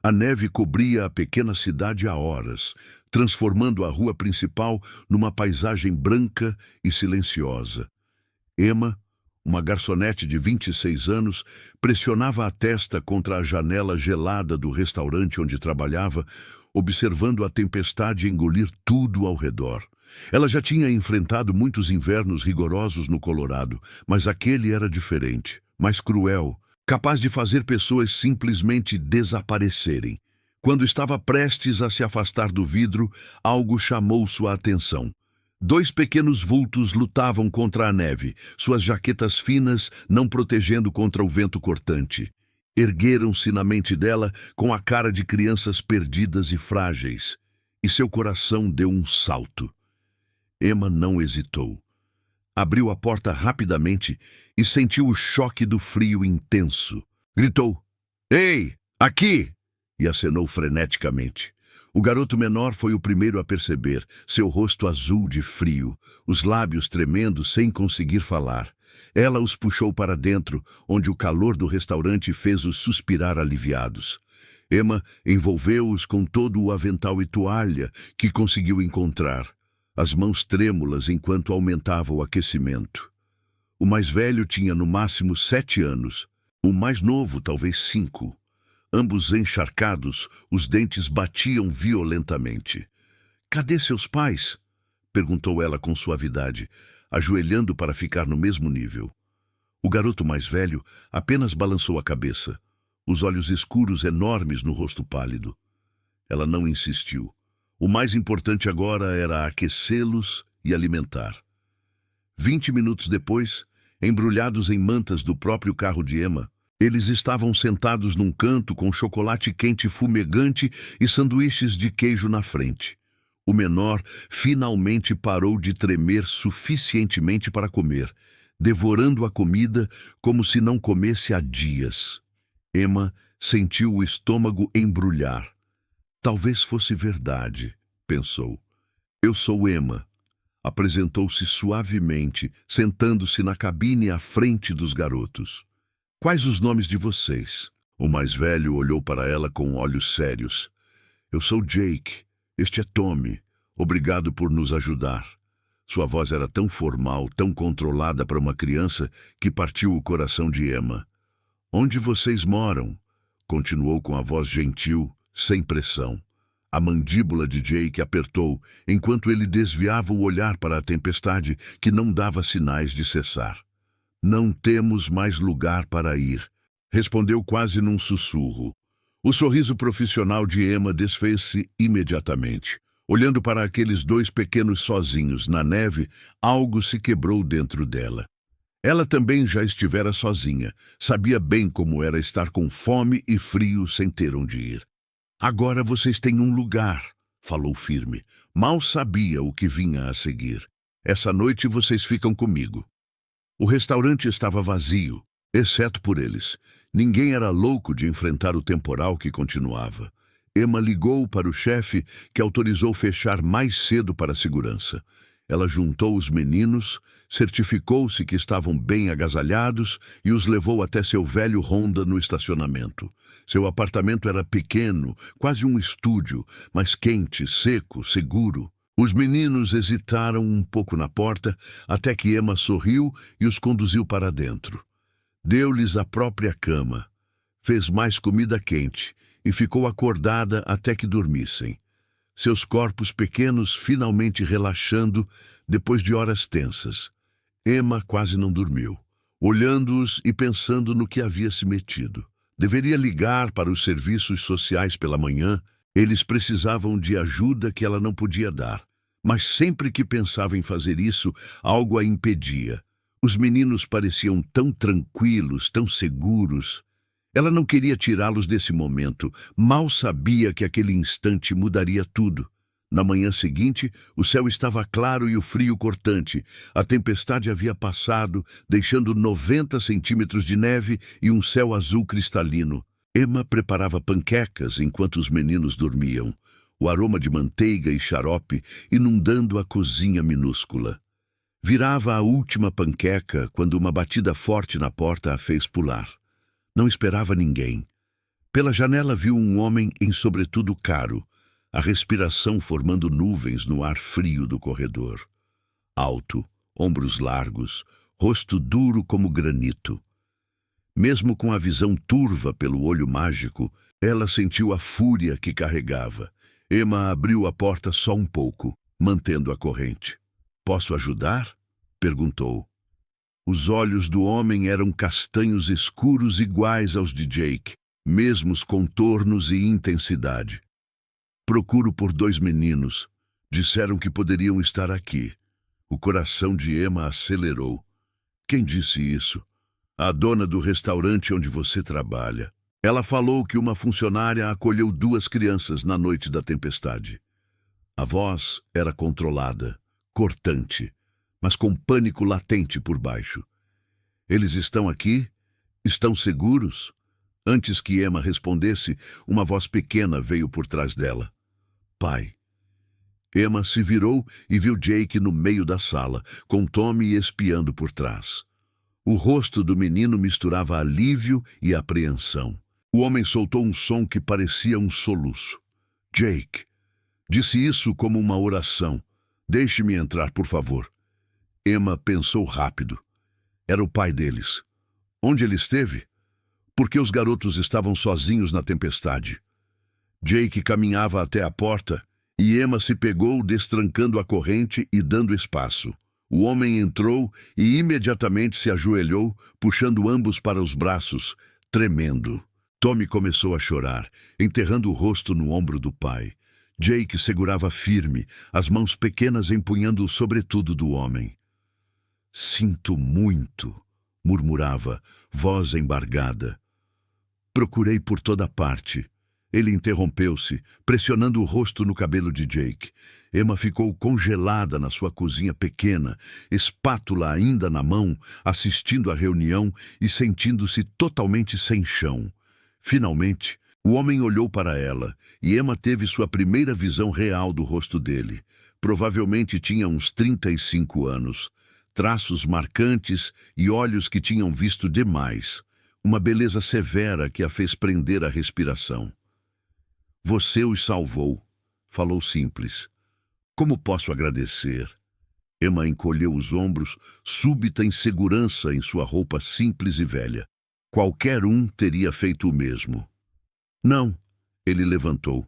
A neve cobria a pequena cidade há horas, transformando a rua principal numa paisagem branca e silenciosa. Emma, uma garçonete de 26 anos, pressionava a testa contra a janela gelada do restaurante onde trabalhava, observando a tempestade engolir tudo ao redor. Ela já tinha enfrentado muitos invernos rigorosos no Colorado, mas aquele era diferente, mais cruel, capaz de fazer pessoas simplesmente desaparecerem. Quando estava prestes a se afastar do vidro, algo chamou sua atenção. Dois pequenos vultos lutavam contra a neve, suas jaquetas finas não protegendo contra o vento cortante. Ergueram-se na mente dela com a cara de crianças perdidas e frágeis, e seu coração deu um salto. Emma não hesitou. Abriu a porta rapidamente e sentiu o choque do frio intenso. Gritou: "Ei, aqui!" e acenou freneticamente. O garoto menor foi o primeiro a perceber, seu rosto azul de frio, os lábios tremendo sem conseguir falar. Ela os puxou para dentro, onde o calor do restaurante fez-os suspirar aliviados. Emma envolveu-os com todo o avental e toalha que conseguiu encontrar, as mãos trêmulas enquanto aumentava o aquecimento. O mais velho tinha no máximo 7 anos, o mais novo talvez 5. Ambos encharcados, os dentes batiam violentamente. "Cadê seus pais?" perguntou ela com suavidade, ajoelhando para ficar no mesmo nível. O garoto mais velho apenas balançou a cabeça, os olhos escuros enormes no rosto pálido. Ela não insistiu. O mais importante agora era aquecê-los e alimentar. 20 minutos depois, embrulhados em mantas do próprio carro de Emma, eles estavam sentados num canto com chocolate quente fumegante e sanduíches de queijo na frente. O menor finalmente parou de tremer suficientemente para comer, devorando a comida como se não comesse há dias. Emma sentiu o estômago embrulhar. Talvez fosse verdade, pensou. "Eu sou Emma." Apresentou-se suavemente, sentando-se na cabine à frente dos garotos. "Quais os nomes de vocês?" O mais velho olhou para ela com olhos sérios. "Eu sou Jake. Este é Tommy. Obrigado por nos ajudar." Sua voz era tão formal, tão controlada para uma criança, que partiu o coração de Emma. "Onde vocês moram?" Continuou com a voz gentil, sem pressão. A mandíbula de Jake apertou, enquanto ele desviava o olhar para a tempestade, que não dava sinais de cessar. "Não temos mais lugar para ir", respondeu quase num sussurro. O sorriso profissional de Emma desfez-se imediatamente. Olhando para aqueles dois pequenos sozinhos na neve, algo se quebrou dentro dela. Ela também já estivera sozinha, sabia bem como era estar com fome e frio sem ter onde ir. "Agora vocês têm um lugar", falou firme. "Mal sabia o que vinha a seguir. Essa noite vocês ficam comigo." O restaurante estava vazio, exceto por eles. Ninguém era louco de enfrentar o temporal que continuava. Emma ligou para o chefe, que autorizou fechar mais cedo para a segurança. Ela juntou os meninos, certificou-se que estavam bem agasalhados e os levou até seu velho Honda no estacionamento. Seu apartamento era pequeno, quase um estúdio, mas quente, seco, seguro. Os meninos hesitaram um pouco na porta, até que Emma sorriu e os conduziu para dentro. Deu-lhes a própria cama, fez mais comida quente e ficou acordada até que dormissem. Seus corpos pequenos finalmente relaxando depois de horas tensas. Emma quase não dormiu, olhando-os e pensando no que havia se metido. Deveria ligar para os serviços sociais pela manhã. Eles precisavam de ajuda que ela não podia dar. Mas sempre que pensava em fazer isso, algo a impedia. Os meninos pareciam tão tranquilos, tão seguros. Ela não queria tirá-los desse momento. Mal sabia que aquele instante mudaria tudo. Na manhã seguinte, o céu estava claro e o frio cortante. A tempestade havia passado, deixando 90 centímetros de neve e um céu azul cristalino. Emma preparava panquecas enquanto os meninos dormiam, o aroma de manteiga e xarope inundando a cozinha minúscula. Virava a última panqueca quando uma batida forte na porta a fez pular. Não esperava ninguém. Pela janela viu um homem em sobretudo caro, a respiração formando nuvens no ar frio do corredor. Alto, ombros largos, rosto duro como granito. Mesmo com a visão turva pelo olho mágico, ela sentiu a fúria que carregava. Emma abriu a porta só um pouco, mantendo a corrente. "Posso ajudar?" perguntou. Os olhos do homem eram castanhos escuros iguais aos de Jake, mesmos contornos e intensidade. "Procuro por 2 meninos. Disseram que poderiam estar aqui." O coração de Emma acelerou. "Quem disse isso?" "A dona do restaurante onde você trabalha. Ela falou que uma funcionária acolheu 2 crianças na noite da tempestade." A voz era controlada, cortante, mas com pânico latente por baixo. "Eles estão aqui? Estão seguros?" Antes que Emma respondesse, uma voz pequena veio por trás dela. "Pai." Emma se virou e viu Jake no meio da sala, com Tommy espiando por trás. O rosto do menino misturava alívio e apreensão. O homem soltou um som que parecia um soluço. "Jake." Disse isso como uma oração. "Deixe-me entrar, por favor." Emma pensou rápido. Era o pai deles. Onde ele esteve? Por que os garotos estavam sozinhos na tempestade? Jake caminhava até a porta e Emma se pegou destrancando a corrente e dando espaço. O homem entrou e imediatamente se ajoelhou, puxando ambos para os braços, tremendo. Tommy começou a chorar, enterrando o rosto no ombro do pai. Jake segurava firme, as mãos pequenas empunhando o sobretudo do homem. "Sinto muito", murmurava, voz embargada. "Procurei por toda parte." Ele interrompeu-se, pressionando o rosto no cabelo de Jake. Emma ficou congelada na sua cozinha pequena, espátula ainda na mão, assistindo à reunião e sentindo-se totalmente sem chão. Finalmente, o homem olhou para ela, e Emma teve sua primeira visão real do rosto dele. Provavelmente tinha uns 35 anos, traços marcantes e olhos que tinham visto demais. Uma beleza severa que a fez prender a respiração. "Você os salvou", falou simples. "Como posso agradecer?" Emma encolheu os ombros, súbita insegurança em sua roupa simples e velha. Qualquer um teria feito o mesmo. "Não", ele levantou.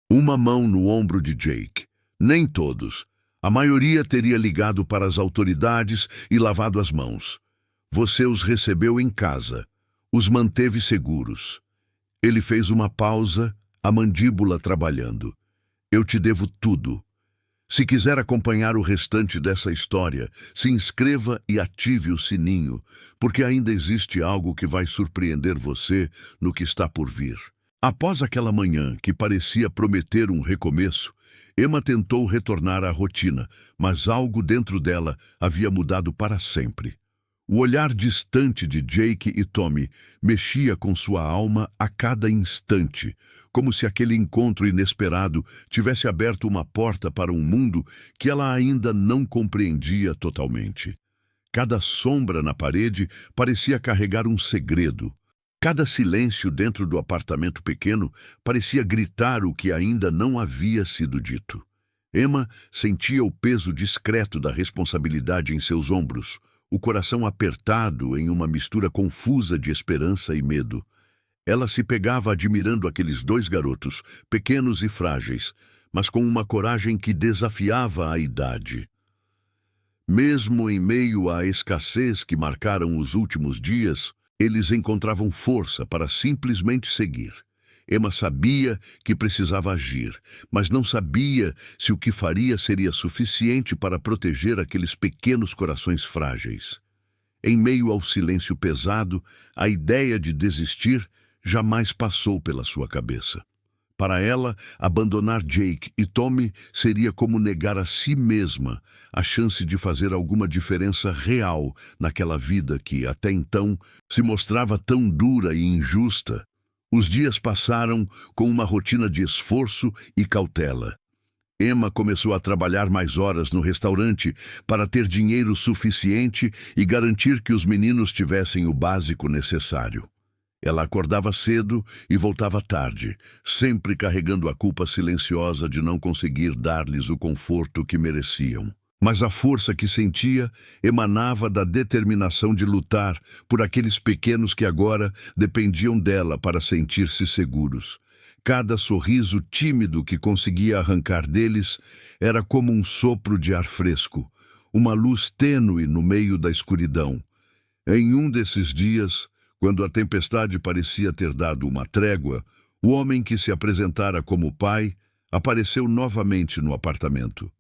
Uma mão no ombro de Jake. "Nem todos. A maioria teria ligado para as autoridades e lavado as mãos. Você os recebeu em casa. Os manteve seguros." Ele fez uma pausa, a mandíbula trabalhando. "Eu te devo tudo. Se quiser acompanhar o restante dessa história, se inscreva e ative o sininho, porque ainda existe algo que vai surpreender você no que está por vir." Após aquela manhã que parecia prometer um recomeço, Emma tentou retornar à rotina, mas algo dentro dela havia mudado para sempre. O olhar distante de Jake e Tommy mexia com sua alma a cada instante, como se aquele encontro inesperado tivesse aberto uma porta para um mundo que ela ainda não compreendia totalmente. Cada sombra na parede parecia carregar um segredo. Cada silêncio dentro do apartamento pequeno parecia gritar o que ainda não havia sido dito. Emma sentia o peso discreto da responsabilidade em seus ombros, o coração apertado em uma mistura confusa de esperança e medo. Ela se pegava admirando aqueles 2 garotos, pequenos e frágeis, mas com uma coragem que desafiava a idade. Mesmo em meio à escassez que marcaram os últimos dias, eles encontravam força para simplesmente seguir. Emma sabia que precisava agir, mas não sabia se o que faria seria suficiente para proteger aqueles pequenos corações frágeis. Em meio ao silêncio pesado, a ideia de desistir jamais passou pela sua cabeça. Para ela, abandonar Jake e Tommy seria como negar a si mesma a chance de fazer alguma diferença real naquela vida que, até então, se mostrava tão dura e injusta. Os dias passaram com uma rotina de esforço e cautela. Emma começou a trabalhar mais horas no restaurante para ter dinheiro suficiente e garantir que os meninos tivessem o básico necessário. Ela acordava cedo e voltava tarde, sempre carregando a culpa silenciosa de não conseguir dar-lhes o conforto que mereciam. Mas a força que sentia emanava da determinação de lutar por aqueles pequenos que agora dependiam dela para sentir-se seguros. Cada sorriso tímido que conseguia arrancar deles era como um sopro de ar fresco, uma luz tênue no meio da escuridão. Em um desses dias, quando a tempestade parecia ter dado uma trégua, o homem que se apresentara como pai apareceu novamente no apartamento.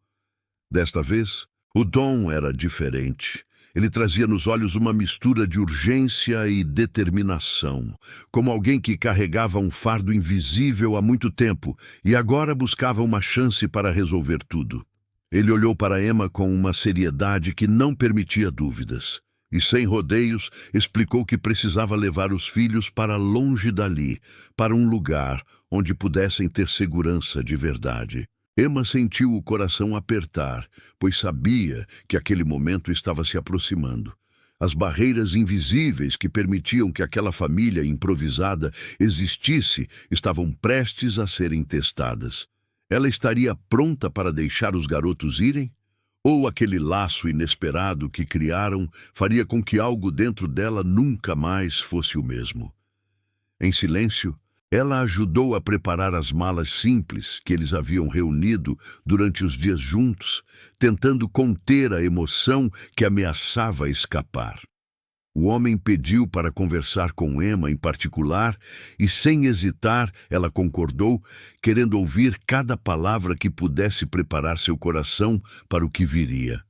Desta vez, o tom era diferente. Ele trazia nos olhos uma mistura de urgência e determinação, como alguém que carregava um fardo invisível há muito tempo e agora buscava uma chance para resolver tudo. Ele olhou para Emma com uma seriedade que não permitia dúvidas. E, sem rodeios, explicou que precisava levar os filhos para longe dali, para um lugar onde pudessem ter segurança de verdade. Emma sentiu o coração apertar, pois sabia que aquele momento estava se aproximando. As barreiras invisíveis que permitiam que aquela família improvisada existisse estavam prestes a serem testadas. Ela estaria pronta para deixar os garotos irem? Ou aquele laço inesperado que criaram faria com que algo dentro dela nunca mais fosse o mesmo? Em silêncio, ela ajudou a preparar as malas simples que eles haviam reunido durante os dias juntos, tentando conter a emoção que ameaçava escapar. O homem pediu para conversar com Emma em particular e, sem hesitar, ela concordou, querendo ouvir cada palavra que pudesse preparar seu coração para o que viria.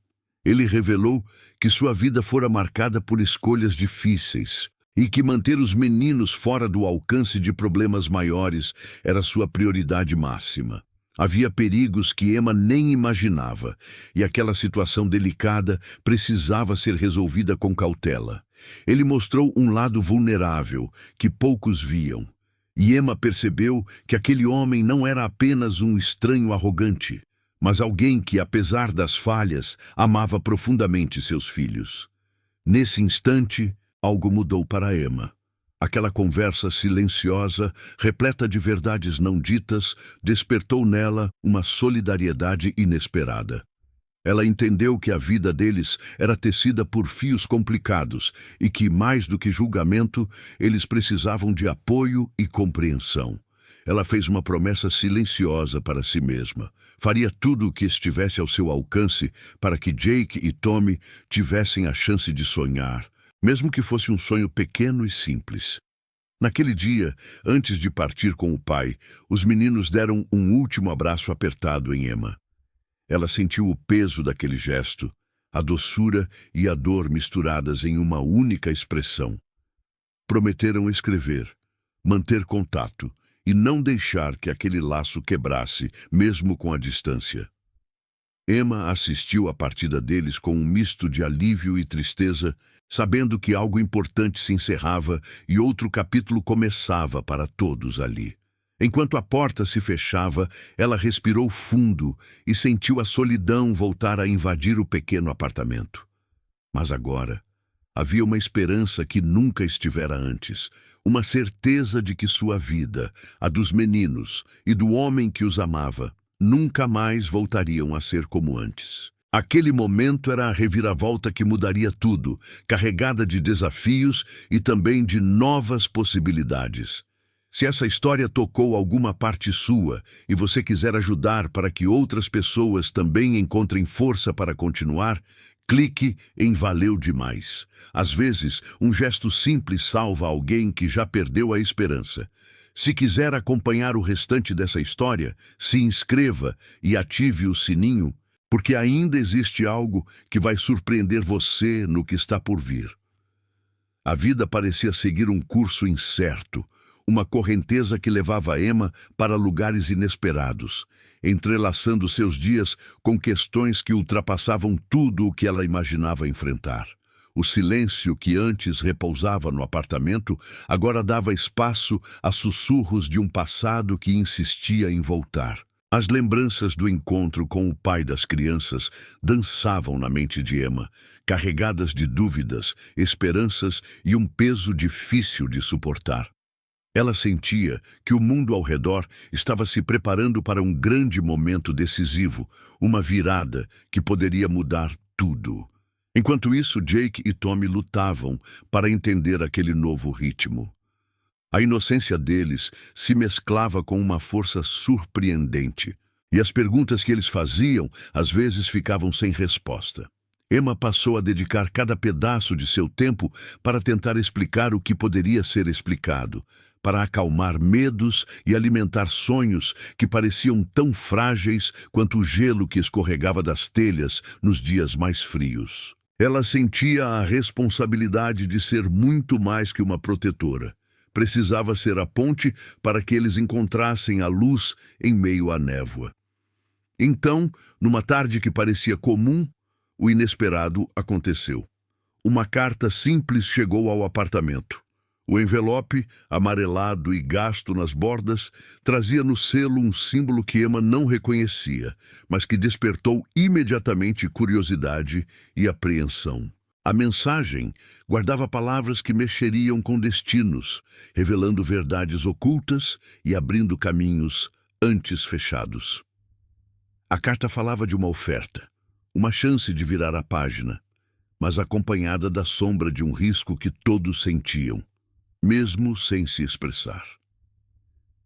Ele revelou que sua vida fora marcada por escolhas difíceis e que manter os meninos fora do alcance de problemas maiores era sua prioridade máxima. Havia perigos que Emma nem imaginava, e aquela situação delicada precisava ser resolvida com cautela. Ele mostrou um lado vulnerável, que poucos viam, e Emma percebeu que aquele homem não era apenas um estranho arrogante, mas alguém que, apesar das falhas, amava profundamente seus filhos. Nesse instante, algo mudou para Emma. Aquela conversa silenciosa, repleta de verdades não ditas, despertou nela uma solidariedade inesperada. Ela entendeu que a vida deles era tecida por fios complicados e que, mais do que julgamento, eles precisavam de apoio e compreensão. Ela fez uma promessa silenciosa para si mesma. Faria tudo o que estivesse ao seu alcance para que Jake e Tommy tivessem a chance de sonhar, mesmo que fosse um sonho pequeno e simples. Naquele dia, antes de partir com o pai, os meninos deram um último abraço apertado em Emma. Ela sentiu o peso daquele gesto, a doçura e a dor misturadas em uma única expressão. Prometeram escrever, manter contato e não deixar que aquele laço quebrasse, mesmo com a distância. Emma assistiu à partida deles com um misto de alívio e tristeza, sabendo que algo importante se encerrava e outro capítulo começava para todos ali. Enquanto a porta se fechava, ela respirou fundo e sentiu a solidão voltar a invadir o pequeno apartamento. Mas agora, havia uma esperança que nunca estivera antes, uma certeza de que sua vida, a dos meninos e do homem que os amava, nunca mais voltariam a ser como antes. Aquele momento era a reviravolta que mudaria tudo, carregada de desafios e também de novas possibilidades. Se essa história tocou alguma parte sua e você quiser ajudar para que outras pessoas também encontrem força para continuar, clique em Valeu Demais. Às vezes, um gesto simples salva alguém que já perdeu a esperança. Se quiser acompanhar o restante dessa história, se inscreva e ative o sininho, porque ainda existe algo que vai surpreender você no que está por vir. A vida parecia seguir um curso incerto, uma correnteza que levava Emma para lugares inesperados, entrelaçando seus dias com questões que ultrapassavam tudo o que ela imaginava enfrentar. O silêncio que antes repousava no apartamento agora dava espaço a sussurros de um passado que insistia em voltar. As lembranças do encontro com o pai das crianças dançavam na mente de Emma, carregadas de dúvidas, esperanças e um peso difícil de suportar. Ela sentia que o mundo ao redor estava se preparando para um grande momento decisivo, uma virada que poderia mudar tudo. Enquanto isso, Jake e Tommy lutavam para entender aquele novo ritmo. A inocência deles se mesclava com uma força surpreendente, e as perguntas que eles faziam às vezes ficavam sem resposta. Emma passou a dedicar cada pedaço de seu tempo para tentar explicar o que poderia ser explicado, para acalmar medos e alimentar sonhos que pareciam tão frágeis quanto o gelo que escorregava das telhas nos dias mais frios. Ela sentia a responsabilidade de ser muito mais que uma protetora. Precisava ser a ponte para que eles encontrassem a luz em meio à névoa. Então, numa tarde que parecia comum, o inesperado aconteceu. Uma carta simples chegou ao apartamento. O envelope, amarelado e gasto nas bordas, trazia no selo um símbolo que Emma não reconhecia, mas que despertou imediatamente curiosidade e apreensão. A mensagem guardava palavras que mexeriam com destinos, revelando verdades ocultas e abrindo caminhos antes fechados. A carta falava de uma oferta, uma chance de virar a página, mas acompanhada da sombra de um risco que todos sentiam, mesmo sem se expressar.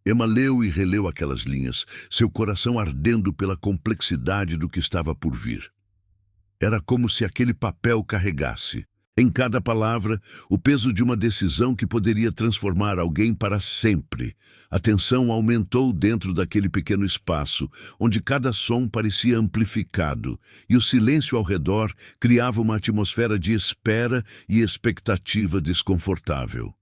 Emma leu e releu aquelas linhas, seu coração ardendo pela complexidade do que estava por vir. Era como se aquele papel carregasse, em cada palavra, o peso de uma decisão que poderia transformar alguém para sempre. A tensão aumentou dentro daquele pequeno espaço, onde cada som parecia amplificado, e o silêncio ao redor criava uma atmosfera de espera e expectativa desconfortável.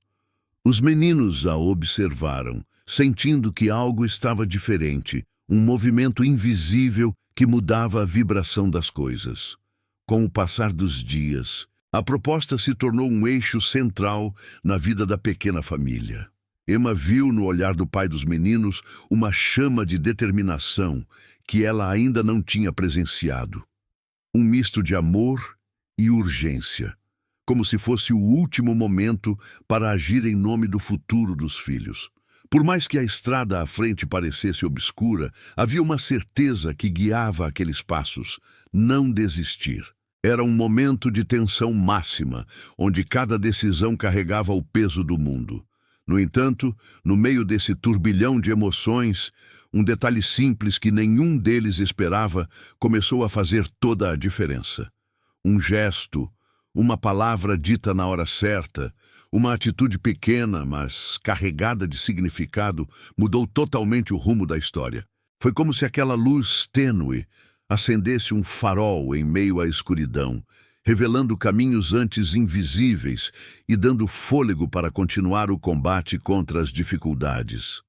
Os meninos a observaram, sentindo que algo estava diferente, um movimento invisível que mudava a vibração das coisas. Com o passar dos dias, a proposta se tornou um eixo central na vida da pequena família. Emma viu no olhar do pai dos meninos uma chama de determinação que ela ainda não tinha presenciado. Um misto de amor e urgência, como se fosse o último momento para agir em nome do futuro dos filhos. Por mais que a estrada à frente parecesse obscura, havia uma certeza que guiava aqueles passos: não desistir. Era um momento de tensão máxima, onde cada decisão carregava o peso do mundo. No entanto, no meio desse turbilhão de emoções, um detalhe simples que nenhum deles esperava começou a fazer toda a diferença. Um gesto, uma palavra dita na hora certa, uma atitude pequena, mas carregada de significado, mudou totalmente o rumo da história. Foi como se aquela luz tênue acendesse um farol em meio à escuridão, revelando caminhos antes invisíveis e dando fôlego para continuar o combate contra as dificuldades.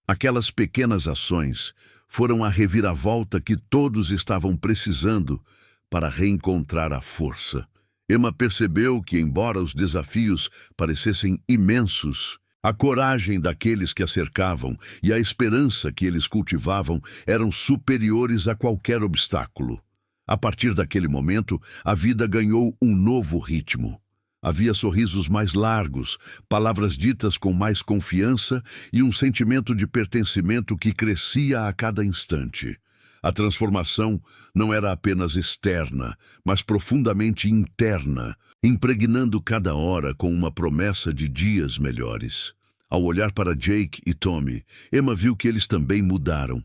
Aquelas pequenas ações foram a reviravolta que todos estavam precisando para reencontrar a força. Emma percebeu que, embora os desafios parecessem imensos, a coragem daqueles que a cercavam e a esperança que eles cultivavam eram superiores a qualquer obstáculo. A partir daquele momento, a vida ganhou um novo ritmo. Havia sorrisos mais largos, palavras ditas com mais confiança e um sentimento de pertencimento que crescia a cada instante. A transformação não era apenas externa, mas profundamente interna, impregnando cada hora com uma promessa de dias melhores. Ao olhar para Jake e Tommy, Emma viu que eles também mudaram.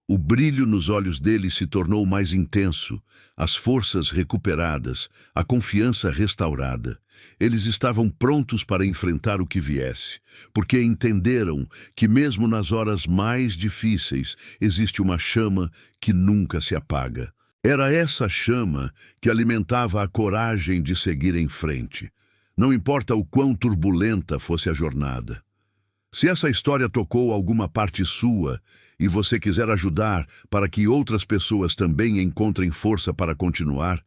O brilho nos olhos deles se tornou mais intenso, as forças recuperadas, a confiança restaurada. Eles estavam prontos para enfrentar o que viesse, porque entenderam que mesmo nas horas mais difíceis existe uma chama que nunca se apaga. Era essa chama que alimentava a coragem de seguir em frente, não importa o quão turbulenta fosse a jornada. Se essa história tocou alguma parte sua e você quiser ajudar para que outras pessoas também encontrem força para continuar,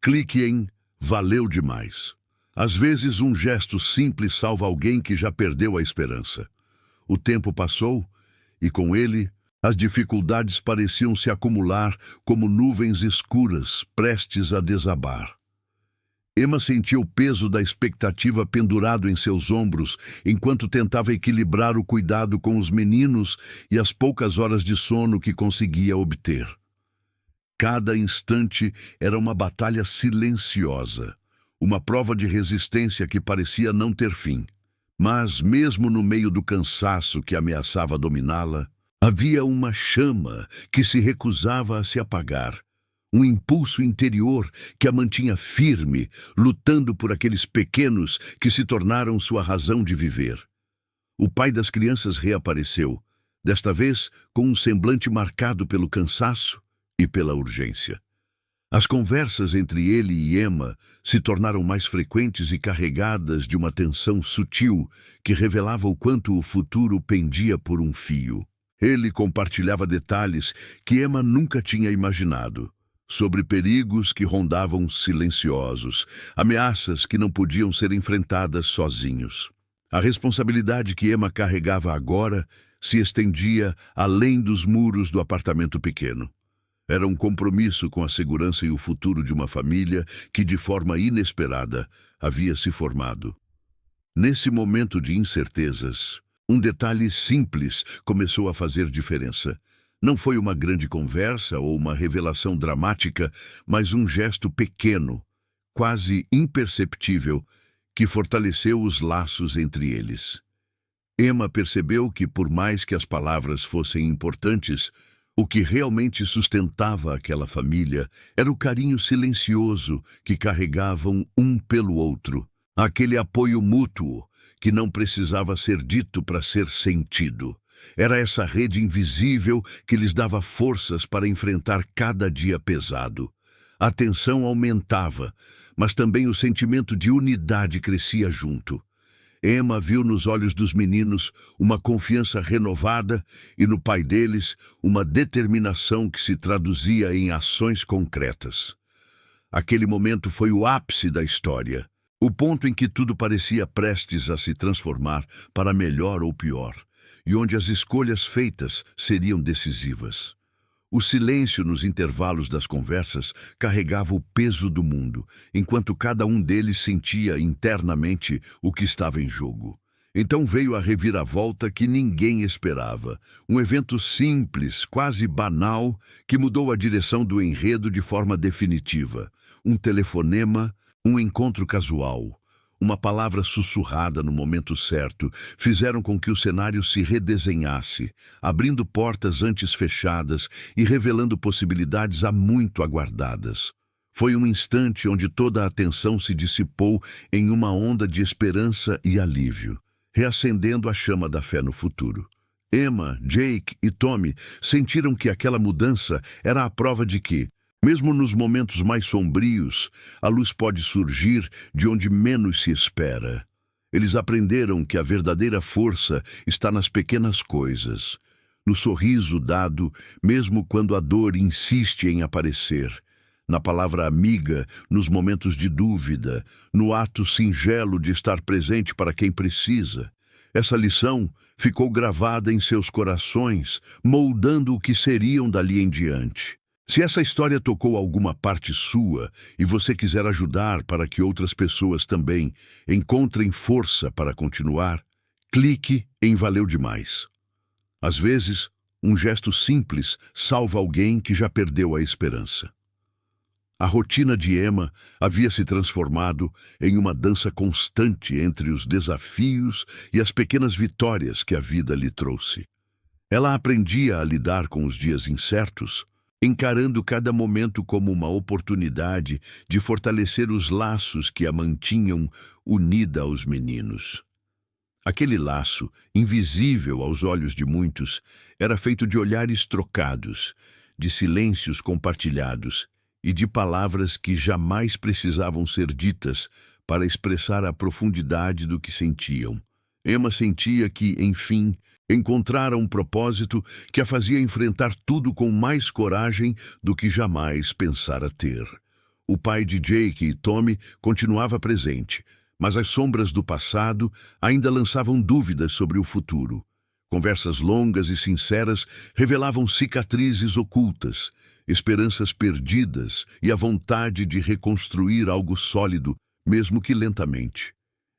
clique em Valeu demais. Às vezes um gesto simples salva alguém que já perdeu a esperança. O tempo passou e com ele As dificuldades pareciam se acumular como nuvens escuras, prestes a desabar. Emma sentia o peso da expectativa pendurado em seus ombros, enquanto tentava equilibrar o cuidado com os meninos e as poucas horas de sono que conseguia obter. Cada instante era uma batalha silenciosa, uma prova de resistência que parecia não ter fim. Mas, mesmo no meio do cansaço que ameaçava dominá-la, havia uma chama que se recusava a se apagar, um impulso interior que a mantinha firme, lutando por aqueles pequenos que se tornaram sua razão de viver. O pai das crianças reapareceu, desta vez com um semblante marcado pelo cansaço e pela urgência. As conversas entre ele e Emma se tornaram mais frequentes e carregadas de uma tensão sutil que revelava o quanto o futuro pendia por um fio. Ele compartilhava detalhes que Emma nunca tinha imaginado, sobre perigos que rondavam silenciosos, ameaças que não podiam ser enfrentadas sozinhos. A responsabilidade que Emma carregava agora se estendia além dos muros do apartamento pequeno. Era um compromisso com a segurança e o futuro de uma família que, de forma inesperada, havia se formado. Nesse momento de incertezas, um detalhe simples começou a fazer diferença. Não foi uma grande conversa ou uma revelação dramática, mas um gesto pequeno, quase imperceptível, que fortaleceu os laços entre eles. Emma percebeu que, por mais que as palavras fossem importantes, o que realmente sustentava aquela família era o carinho silencioso que carregavam um pelo outro, aquele apoio mútuo que não precisava ser dito para ser sentido. Era essa rede invisível que lhes dava forças para enfrentar cada dia pesado. A tensão aumentava, mas também o sentimento de unidade crescia junto. Emma viu nos olhos dos meninos uma confiança renovada e no pai deles uma determinação que se traduzia em ações concretas. Aquele momento foi o ápice da história, o ponto em que tudo parecia prestes a se transformar para melhor ou pior, e onde as escolhas feitas seriam decisivas. O silêncio nos intervalos das conversas carregava o peso do mundo, enquanto cada um deles sentia internamente o que estava em jogo. Então veio a reviravolta que ninguém esperava. Um evento simples, quase banal, que mudou a direção do enredo de forma definitiva. Um telefonema, um encontro casual, uma palavra sussurrada no momento certo, fizeram com que o cenário se redesenhasse, abrindo portas antes fechadas e revelando possibilidades há muito aguardadas. Foi um instante onde toda a atenção se dissipou em uma onda de esperança e alívio, reacendendo a chama da fé no futuro. Emma, Jake e Tommy sentiram que aquela mudança era a prova de que, mesmo nos momentos mais sombrios, a luz pode surgir de onde menos se espera. Eles aprenderam que a verdadeira força está nas pequenas coisas, no sorriso dado, mesmo quando a dor insiste em aparecer, na palavra amiga, nos momentos de dúvida, no ato singelo de estar presente para quem precisa. Essa lição ficou gravada em seus corações, moldando o que seriam dali em diante. Se essa história tocou alguma parte sua e você quiser ajudar para que outras pessoas também encontrem força para continuar, clique em Valeu Demais. Às vezes, um gesto simples salva alguém que já perdeu a esperança. A rotina de Emma havia se transformado em uma dança constante entre os desafios e as pequenas vitórias que a vida lhe trouxe. Ela aprendia a lidar com os dias incertos, encarando cada momento como uma oportunidade de fortalecer os laços que a mantinham unida aos meninos. Aquele laço, invisível aos olhos de muitos, era feito de olhares trocados, de silêncios compartilhados e de palavras que jamais precisavam ser ditas para expressar a profundidade do que sentiam. Emma sentia que, enfim, encontrara um propósito que a fazia enfrentar tudo com mais coragem do que jamais pensara ter. O pai de Jake e Tommy continuava presente, mas as sombras do passado ainda lançavam dúvidas sobre o futuro. Conversas longas e sinceras revelavam cicatrizes ocultas, esperanças perdidas e a vontade de reconstruir algo sólido, mesmo que lentamente.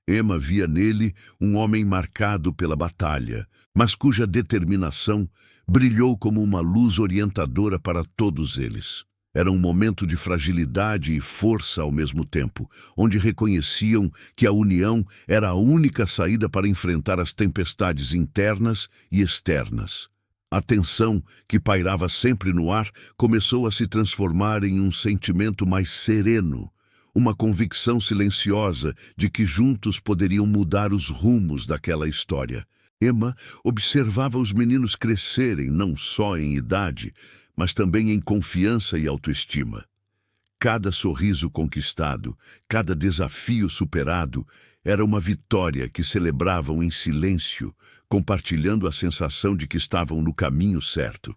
Emma via nele um homem marcado pela batalha, mas cuja determinação brilhou como uma luz orientadora para todos eles. Era um momento de fragilidade e força ao mesmo tempo, onde reconheciam que a união era a única saída para enfrentar as tempestades internas e externas. A tensão que pairava sempre no ar começou a se transformar em um sentimento mais sereno, uma convicção silenciosa de que juntos poderiam mudar os rumos daquela história. Emma observava os meninos crescerem não só em idade, mas também em confiança e autoestima. Cada sorriso conquistado, cada desafio superado, era uma vitória que celebravam em silêncio, compartilhando a sensação de que estavam no caminho certo.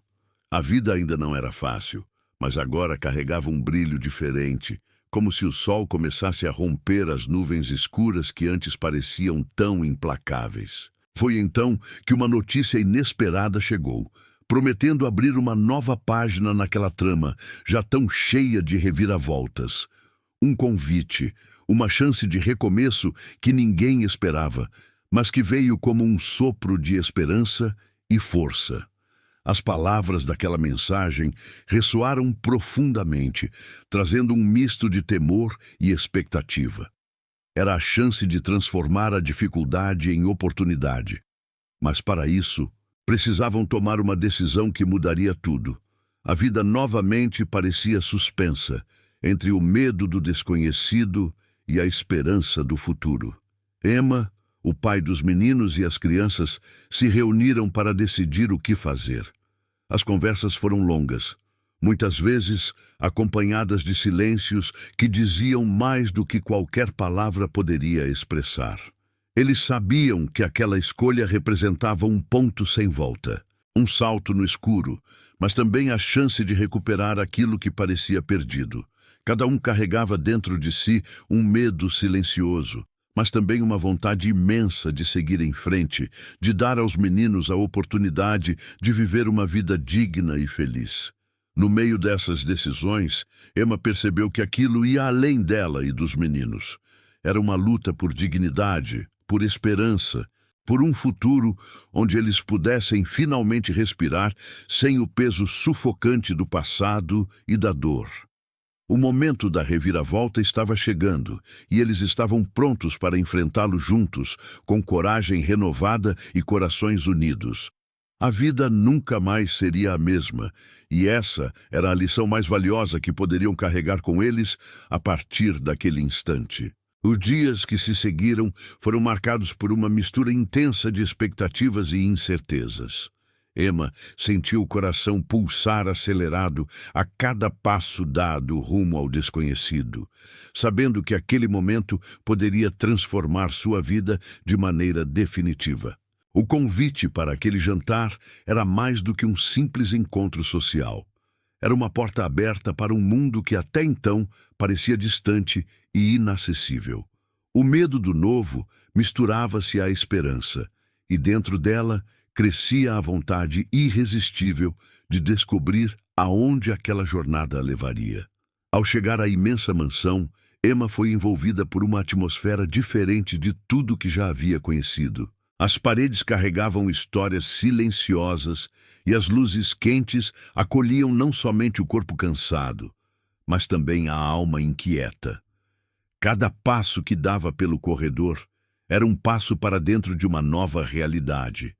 A vida ainda não era fácil, mas agora carregava um brilho diferente, como se o sol começasse a romper as nuvens escuras que antes pareciam tão implacáveis. Foi então que uma notícia inesperada chegou, prometendo abrir uma nova página naquela trama, já tão cheia de reviravoltas. Um convite, uma chance de recomeço que ninguém esperava, mas que veio como um sopro de esperança e força. As palavras daquela mensagem ressoaram profundamente, trazendo um misto de temor e expectativa. Era a chance de transformar a dificuldade em oportunidade. Mas para isso, precisavam tomar uma decisão que mudaria tudo. A vida novamente parecia suspensa, entre o medo do desconhecido e a esperança do futuro. Emma, o pai dos meninos e as crianças se reuniram para decidir o que fazer. As conversas foram longas, muitas vezes acompanhadas de silêncios que diziam mais do que qualquer palavra poderia expressar. Eles sabiam que aquela escolha representava um ponto sem volta, um salto no escuro, mas também a chance de recuperar aquilo que parecia perdido. Cada um carregava dentro de si um medo silencioso, mas também uma vontade imensa de seguir em frente, de dar aos meninos a oportunidade de viver uma vida digna e feliz. No meio dessas decisões, Emma percebeu que aquilo ia além dela e dos meninos. Era uma luta por dignidade, por esperança, por um futuro onde eles pudessem finalmente respirar sem o peso sufocante do passado e da dor. O momento da reviravolta estava chegando e eles estavam prontos para enfrentá-lo juntos, com coragem renovada e corações unidos. A vida nunca mais seria a mesma, e essa era a lição mais valiosa que poderiam carregar com eles a partir daquele instante. Os dias que se seguiram foram marcados por uma mistura intensa de expectativas e incertezas. Emma sentiu o coração pulsar acelerado a cada passo dado rumo ao desconhecido, sabendo que aquele momento poderia transformar sua vida de maneira definitiva. O convite para aquele jantar era mais do que um simples encontro social. Era uma porta aberta para um mundo que até então parecia distante e inacessível. O medo do novo misturava-se à esperança, e dentro dela crescia a vontade irresistível de descobrir aonde aquela jornada a levaria. Ao chegar à imensa mansão, Emma foi envolvida por uma atmosfera diferente de tudo que já havia conhecido. As paredes carregavam histórias silenciosas e as luzes quentes acolhiam não somente o corpo cansado, mas também a alma inquieta. Cada passo que dava pelo corredor era um passo para dentro de uma nova realidade,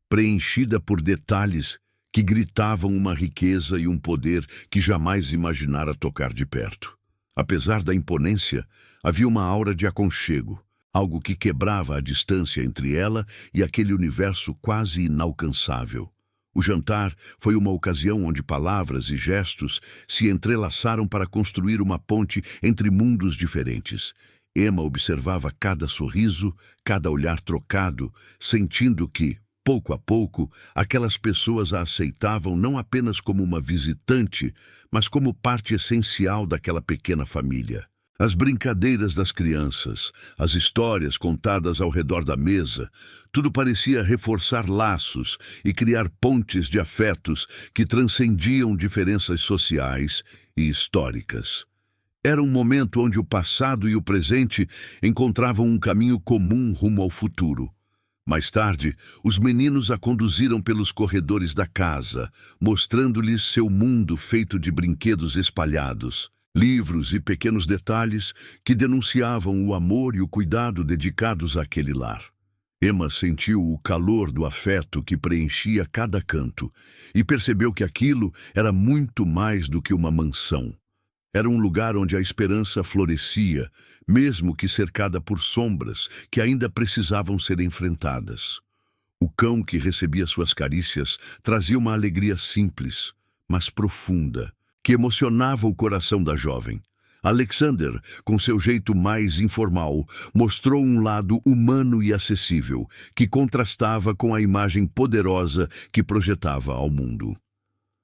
preenchida por detalhes que gritavam uma riqueza e um poder que jamais imaginara tocar de perto. Apesar da imponência, havia uma aura de aconchego, algo que quebrava a distância entre ela e aquele universo quase inalcançável. O jantar foi uma ocasião onde palavras e gestos se entrelaçaram para construir uma ponte entre mundos diferentes. Emma observava cada sorriso, cada olhar trocado, sentindo que, pouco a pouco, aquelas pessoas a aceitavam não apenas como uma visitante, mas como parte essencial daquela pequena família. As brincadeiras das crianças, as histórias contadas ao redor da mesa, tudo parecia reforçar laços e criar pontes de afetos que transcendiam diferenças sociais e históricas. Era um momento onde o passado e o presente encontravam um caminho comum rumo ao futuro. Mais tarde, os meninos a conduziram pelos corredores da casa, mostrando-lhes seu mundo feito de brinquedos espalhados, livros e pequenos detalhes que denunciavam o amor e o cuidado dedicados àquele lar. Emma sentiu o calor do afeto que preenchia cada canto e percebeu que aquilo era muito mais do que uma mansão. Era um lugar onde a esperança florescia, mesmo que cercada por sombras que ainda precisavam ser enfrentadas. O cão que recebia suas carícias trazia uma alegria simples, mas profunda, que emocionava o coração da jovem. Alexander, com seu jeito mais informal, mostrou um lado humano e acessível, que contrastava com a imagem poderosa que projetava ao mundo.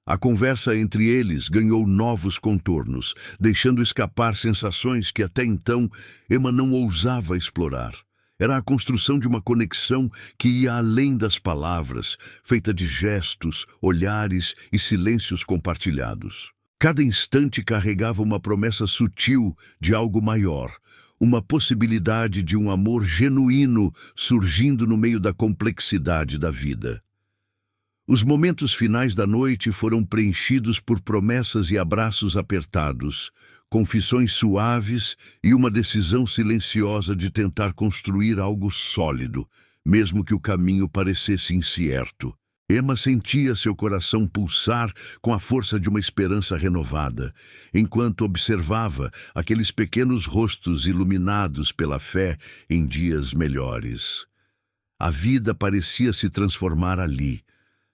A conversa entre eles ganhou novos contornos, deixando escapar sensações que até então Emma não ousava explorar. Era a construção de uma conexão que ia além das palavras, feita de gestos, olhares e silêncios compartilhados. Cada instante carregava uma promessa sutil de algo maior, uma possibilidade de um amor genuíno surgindo no meio da complexidade da vida. Os momentos finais da noite foram preenchidos por promessas e abraços apertados, confissões suaves e uma decisão silenciosa de tentar construir algo sólido, mesmo que o caminho parecesse incerto. Emma sentia seu coração pulsar com a força de uma esperança renovada, enquanto observava aqueles pequenos rostos iluminados pela fé em dias melhores. A vida parecia se transformar ali,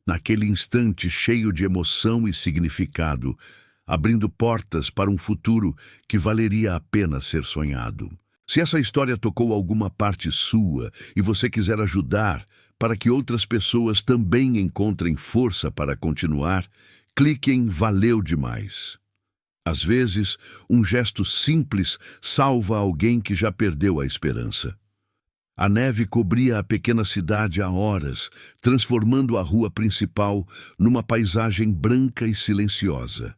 naquele instante cheio de emoção e significado, abrindo portas para um futuro que valeria a pena ser sonhado. Se essa história tocou alguma parte sua e você quiser ajudar para que outras pessoas também encontrem força para continuar, clique em Valeu Demais. Às vezes, um gesto simples salva alguém que já perdeu a esperança. A neve cobria a pequena cidade há horas, transformando a rua principal numa paisagem branca e silenciosa.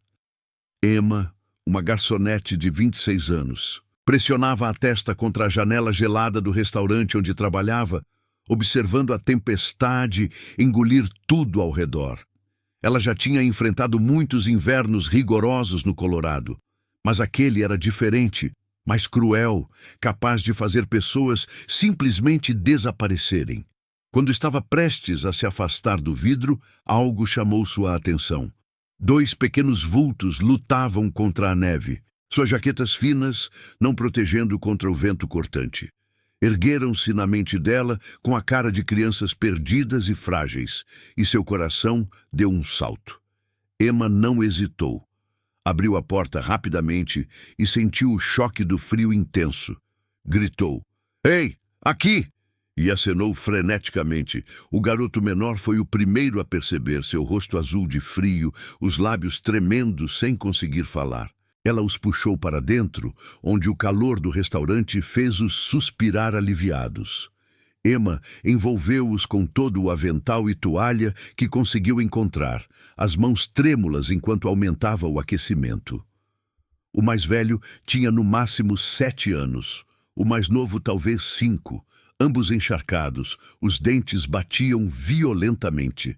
Emma, uma garçonete de 26 anos, pressionava a testa contra a janela gelada do restaurante onde trabalhava, observando a tempestade engolir tudo ao redor. Ela já tinha enfrentado muitos invernos rigorosos no Colorado, mas aquele era diferente, mais cruel, capaz de fazer pessoas simplesmente desaparecerem. Quando estava prestes a se afastar do vidro, algo chamou sua atenção. 2 pequenos vultos lutavam contra a neve, suas jaquetas finas não protegendo contra o vento cortante. Ergueram-se na mente dela com a cara de crianças perdidas e frágeis, e seu coração deu um salto. Emma não hesitou. Abriu a porta rapidamente e sentiu o choque do frio intenso. Gritou: "Ei, aqui!" e acenou freneticamente. O garoto menor foi o primeiro a perceber seu rosto azul de frio, os lábios tremendo sem conseguir falar. Ela os puxou para dentro, onde o calor do restaurante fez-os suspirar aliviados. Emma envolveu-os com todo o avental e toalha que conseguiu encontrar, as mãos trêmulas enquanto aumentava o aquecimento. O mais velho tinha no máximo 7 anos, o mais novo talvez 5, ambos encharcados, os dentes batiam violentamente.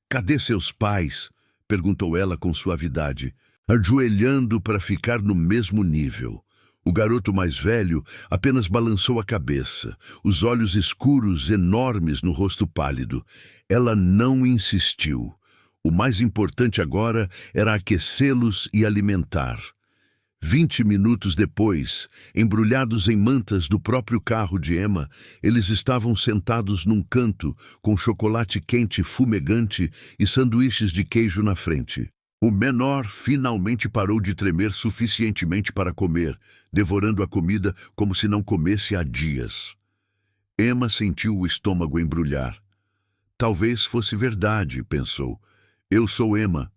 "Cadê seus pais?" perguntou ela com suavidade, ajoelhando para ficar no mesmo nível. O garoto mais velho apenas balançou a cabeça, os olhos escuros enormes no rosto pálido. Ela não insistiu. O mais importante agora era aquecê-los e alimentar. 20 minutos depois, embrulhados em mantas do próprio carro de Emma, eles estavam sentados num canto, com chocolate quente fumegante e sanduíches de queijo na frente. O menor finalmente parou de tremer suficientemente para comer, devorando a comida como se não comesse há dias. Emma sentiu o estômago embrulhar. Talvez fosse verdade, pensou. Eu sou Emma.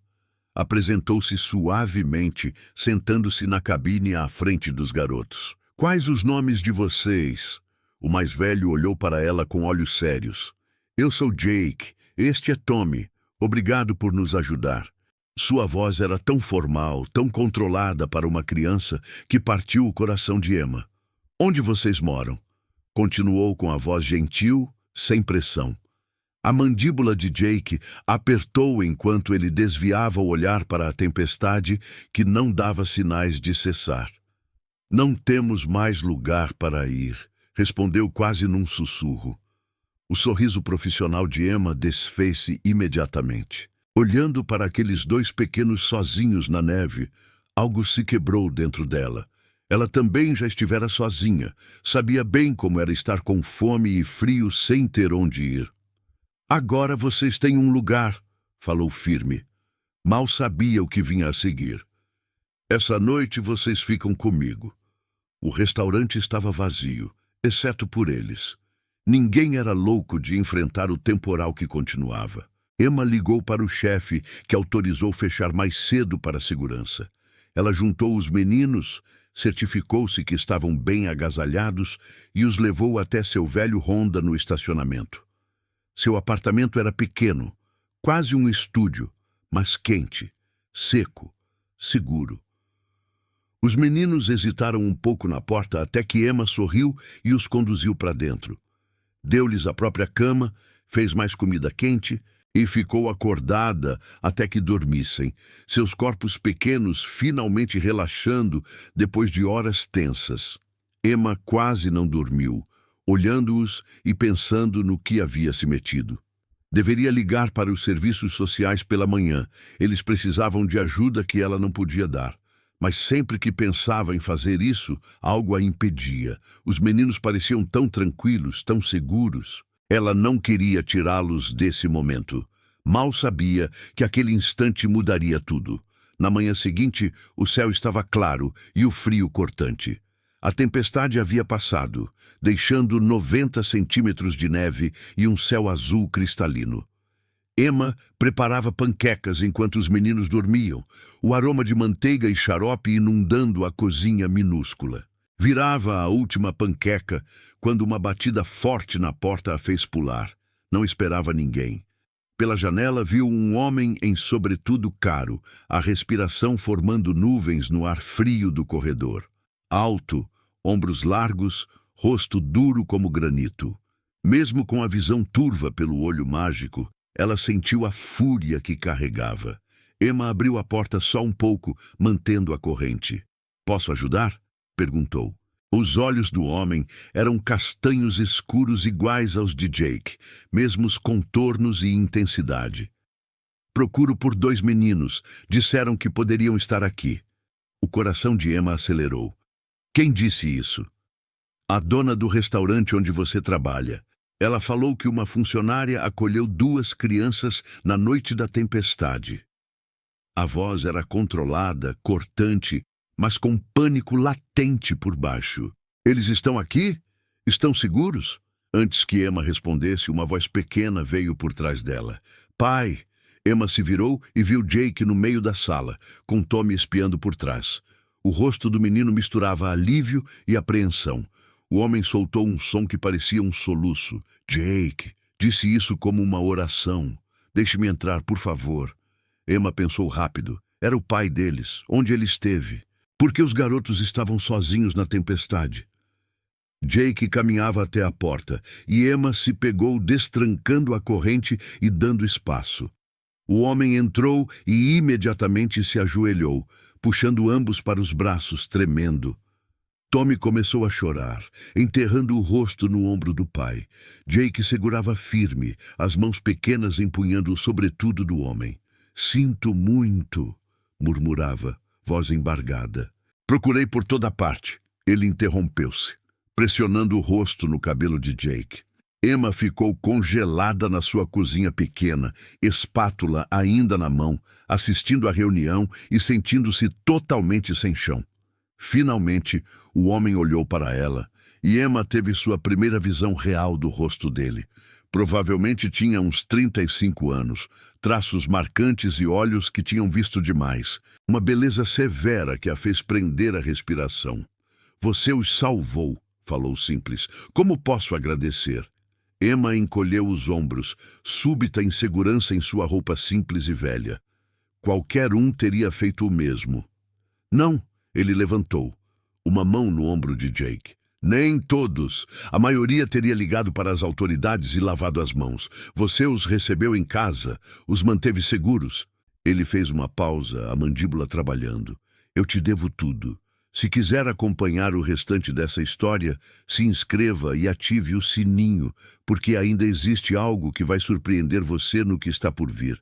Apresentou-se suavemente, sentando-se na cabine à frente dos garotos. Quais os nomes de vocês? O mais velho olhou para ela com olhos sérios. Eu sou Jake, este é Tommy. Obrigado por nos ajudar. Sua voz era tão formal, tão controlada para uma criança, que partiu o coração de Emma. Onde vocês moram? Continuou com a voz gentil, sem pressão. A mandíbula de Jake apertou enquanto ele desviava o olhar para a tempestade que não dava sinais de cessar. Não temos mais lugar para ir, respondeu quase num sussurro. O sorriso profissional de Emma desfez-se imediatamente. Olhando para aqueles dois pequenos sozinhos na neve, algo se quebrou dentro dela. Ela também já estivera sozinha, sabia bem como era estar com fome e frio sem ter onde ir. Agora vocês têm um lugar, falou firme. Mal sabia o que vinha a seguir. Essa noite vocês ficam comigo. O restaurante estava vazio, exceto por eles. Ninguém era louco de enfrentar o temporal que continuava. Emma ligou para o chefe, que autorizou fechar mais cedo para a segurança. Ela juntou os meninos, certificou-se que estavam bem agasalhados e os levou até seu velho Honda no estacionamento. Seu apartamento era pequeno, quase um estúdio, mas quente, seco, seguro. Os meninos hesitaram um pouco na porta até que Emma sorriu e os conduziu para dentro. Deu-lhes a própria cama, fez mais comida quente e ficou acordada até que dormissem, seus corpos pequenos finalmente relaxando depois de horas tensas. Emma quase não dormiu, olhando-os e pensando no que havia se metido. Deveria ligar para os serviços sociais pela manhã. Eles precisavam de ajuda que ela não podia dar. Mas sempre que pensava em fazer isso, algo a impedia. Os meninos pareciam tão tranquilos, tão seguros. Ela não queria tirá-los desse momento. Mal sabia que aquele instante mudaria tudo. Na manhã seguinte, o céu estava claro e o frio cortante. A tempestade havia passado, deixando 90 centímetros de neve e um céu azul cristalino. Emma preparava panquecas enquanto os meninos dormiam, o aroma de manteiga e xarope inundando a cozinha minúscula. Virava a última panqueca quando uma batida forte na porta a fez pular. Não esperava ninguém. Pela janela viu um homem em sobretudo caro, a respiração formando nuvens no ar frio do corredor. Alto, ombros largos, rosto duro como granito. Mesmo com a visão turva pelo olho mágico, ela sentiu a fúria que carregava. Emma abriu a porta só um pouco, mantendo a corrente. "Posso ajudar?" perguntou. Os olhos do homem eram castanhos escuros iguais aos de Jake, mesmos contornos e intensidade. "Procuro por 2 meninos. Disseram que poderiam estar aqui." O coração de Emma acelerou. "Quem disse isso?" "A dona do restaurante onde você trabalha. Ela falou que uma funcionária acolheu 2 crianças na noite da tempestade." A voz era controlada, cortante, mas com pânico latente por baixo. "Eles estão aqui? Estão seguros?" Antes que Emma respondesse, uma voz pequena veio por trás dela. "Pai!" Emma se virou e viu Jake no meio da sala, com Tommy espiando por trás. O rosto do menino misturava alívio e apreensão. O homem soltou um som que parecia um soluço. "Jake!" Disse isso como uma oração. "Deixe-me entrar, por favor." Emma pensou rápido. Era o pai deles. Onde ele esteve? Por que os garotos estavam sozinhos na tempestade? Jake caminhava até a porta, e Emma se pegou destrancando a corrente e dando espaço. O homem entrou e imediatamente se ajoelhou, puxando ambos para os braços, tremendo. Tommy começou a chorar, enterrando o rosto no ombro do pai. Jake segurava firme, as mãos pequenas empunhando o sobretudo do homem. "Sinto muito", murmurava, voz embargada. "Procurei por toda parte." Ele interrompeu-se, pressionando o rosto no cabelo de Jake. Emma ficou congelada na sua cozinha pequena, espátula ainda na mão, assistindo à reunião e sentindo-se totalmente sem chão. Finalmente, o homem olhou para ela, e Emma teve sua primeira visão real do rosto dele. Provavelmente tinha uns 35 anos, traços marcantes e olhos que tinham visto demais. Uma beleza severa que a fez prender a respiração. Você os salvou, falou simples. Como posso agradecer? Emma encolheu os ombros, súbita insegurança em sua roupa simples e velha. Qualquer um teria feito o mesmo. Não, ele levantou, uma mão no ombro de Jake. Nem todos. A maioria teria ligado para as autoridades e lavado as mãos. Você os recebeu em casa, os manteve seguros. Ele fez uma pausa, a mandíbula trabalhando. Eu te devo tudo. Se quiser acompanhar o restante dessa história, se inscreva e ative o sininho, porque ainda existe algo que vai surpreender você no que está por vir.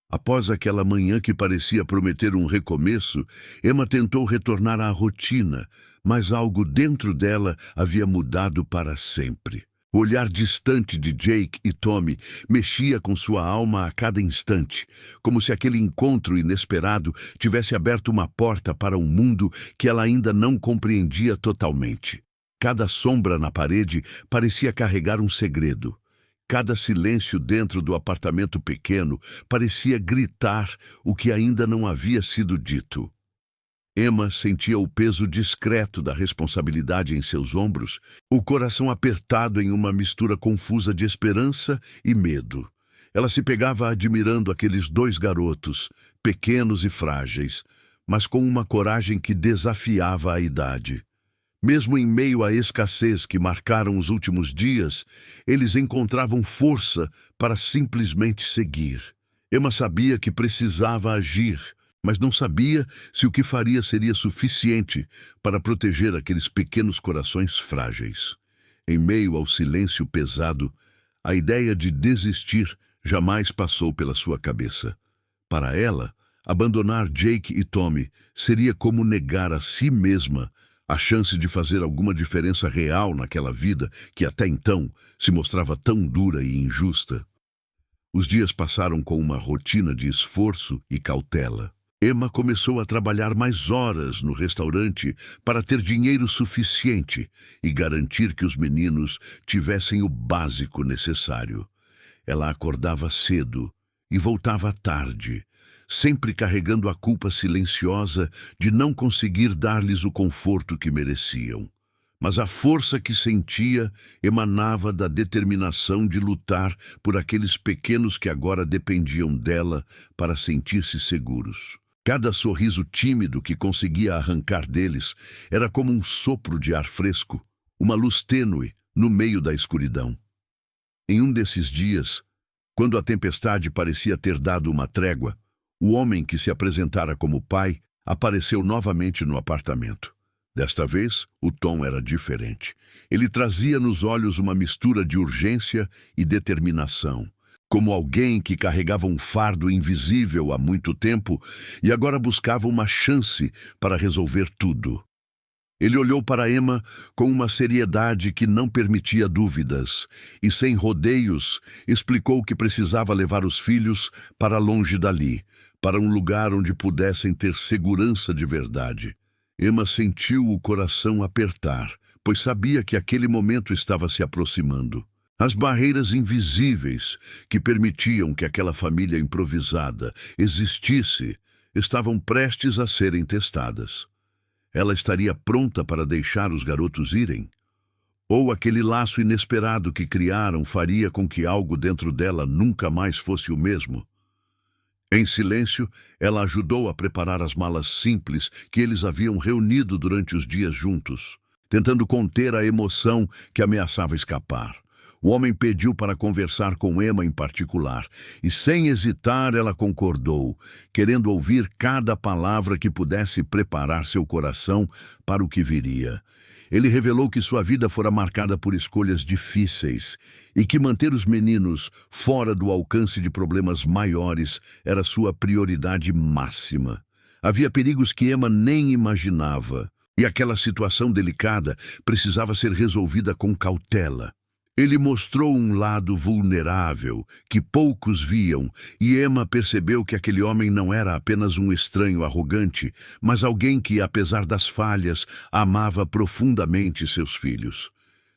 Após aquela manhã que parecia prometer um recomeço, Emma tentou retornar à rotina, mas algo dentro dela havia mudado para sempre. O olhar distante de Jake e Tommy mexia com sua alma a cada instante, como se aquele encontro inesperado tivesse aberto uma porta para um mundo que ela ainda não compreendia totalmente. Cada sombra na parede parecia carregar um segredo. Cada silêncio dentro do apartamento pequeno parecia gritar o que ainda não havia sido dito. Emma sentia o peso discreto da responsabilidade em seus ombros, o coração apertado em uma mistura confusa de esperança e medo. Ela se pegava admirando aqueles dois garotos, pequenos e frágeis, mas com uma coragem que desafiava a idade. Mesmo em meio à escassez que marcaram os últimos dias, eles encontravam força para simplesmente seguir. Emma sabia que precisava agir, mas não sabia se o que faria seria suficiente para proteger aqueles pequenos corações frágeis. Em meio ao silêncio pesado, a ideia de desistir jamais passou pela sua cabeça. Para ela, abandonar Jake e Tommy seria como negar a si mesma a chance de fazer alguma diferença real naquela vida que até então se mostrava tão dura e injusta. Os dias passaram com uma rotina de esforço e cautela. Emma começou a trabalhar mais horas no restaurante para ter dinheiro suficiente e garantir que os meninos tivessem o básico necessário. Ela acordava cedo e voltava tarde, sempre carregando a culpa silenciosa de não conseguir dar-lhes o conforto que mereciam. Mas a força que sentia emanava da determinação de lutar por aqueles pequenos que agora dependiam dela para sentir-se seguros. Cada sorriso tímido que conseguia arrancar deles era como um sopro de ar fresco, uma luz tênue no meio da escuridão. Em um desses dias, quando a tempestade parecia ter dado uma trégua, o homem que se apresentara como pai apareceu novamente no apartamento. Desta vez, o tom era diferente. Ele trazia nos olhos uma mistura de urgência e determinação, como alguém que carregava um fardo invisível há muito tempo e agora buscava uma chance para resolver tudo. Ele olhou para Emma com uma seriedade que não permitia dúvidas e, sem rodeios, explicou que precisava levar os filhos para longe dali, para um lugar onde pudessem ter segurança de verdade. Emma sentiu o coração apertar, pois sabia que aquele momento estava se aproximando. As barreiras invisíveis que permitiam que aquela família improvisada existisse estavam prestes a serem testadas. Ela estaria pronta para deixar os garotos irem? Ou aquele laço inesperado que criaram faria com que algo dentro dela nunca mais fosse o mesmo? Em silêncio, ela ajudou a preparar as malas simples que eles haviam reunido durante os dias juntos, tentando conter a emoção que ameaçava escapar. O homem pediu para conversar com Emma em particular, e sem hesitar ela concordou, querendo ouvir cada palavra que pudesse preparar seu coração para o que viria. Ele revelou que sua vida fora marcada por escolhas difíceis e que manter os meninos fora do alcance de problemas maiores era sua prioridade máxima. Havia perigos que Emma nem imaginava, e aquela situação delicada precisava ser resolvida com cautela. Ele mostrou um lado vulnerável que poucos viam, e Emma percebeu que aquele homem não era apenas um estranho arrogante, mas alguém que, apesar das falhas, amava profundamente seus filhos.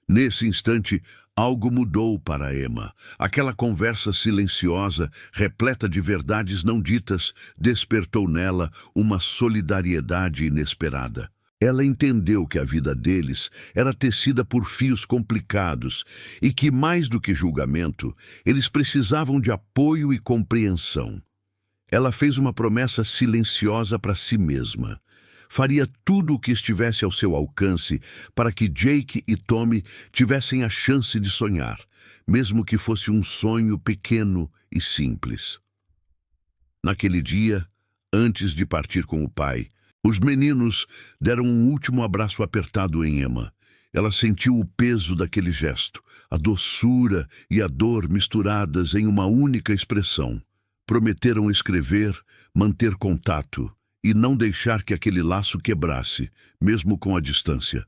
Nesse instante, algo mudou para Emma. Aquela conversa silenciosa, repleta de verdades não ditas, despertou nela uma solidariedade inesperada. Ela entendeu que a vida deles era tecida por fios complicados e que, mais do que julgamento, eles precisavam de apoio e compreensão. Ela fez uma promessa silenciosa para si mesma. Faria tudo o que estivesse ao seu alcance para que Jake e Tommy tivessem a chance de sonhar, mesmo que fosse um sonho pequeno e simples. Naquele dia, antes de partir com o pai, os meninos deram um último abraço apertado em Emma. Ela sentiu o peso daquele gesto, a doçura e a dor misturadas em uma única expressão. Prometeram escrever, manter contato e não deixar que aquele laço quebrasse, mesmo com a distância.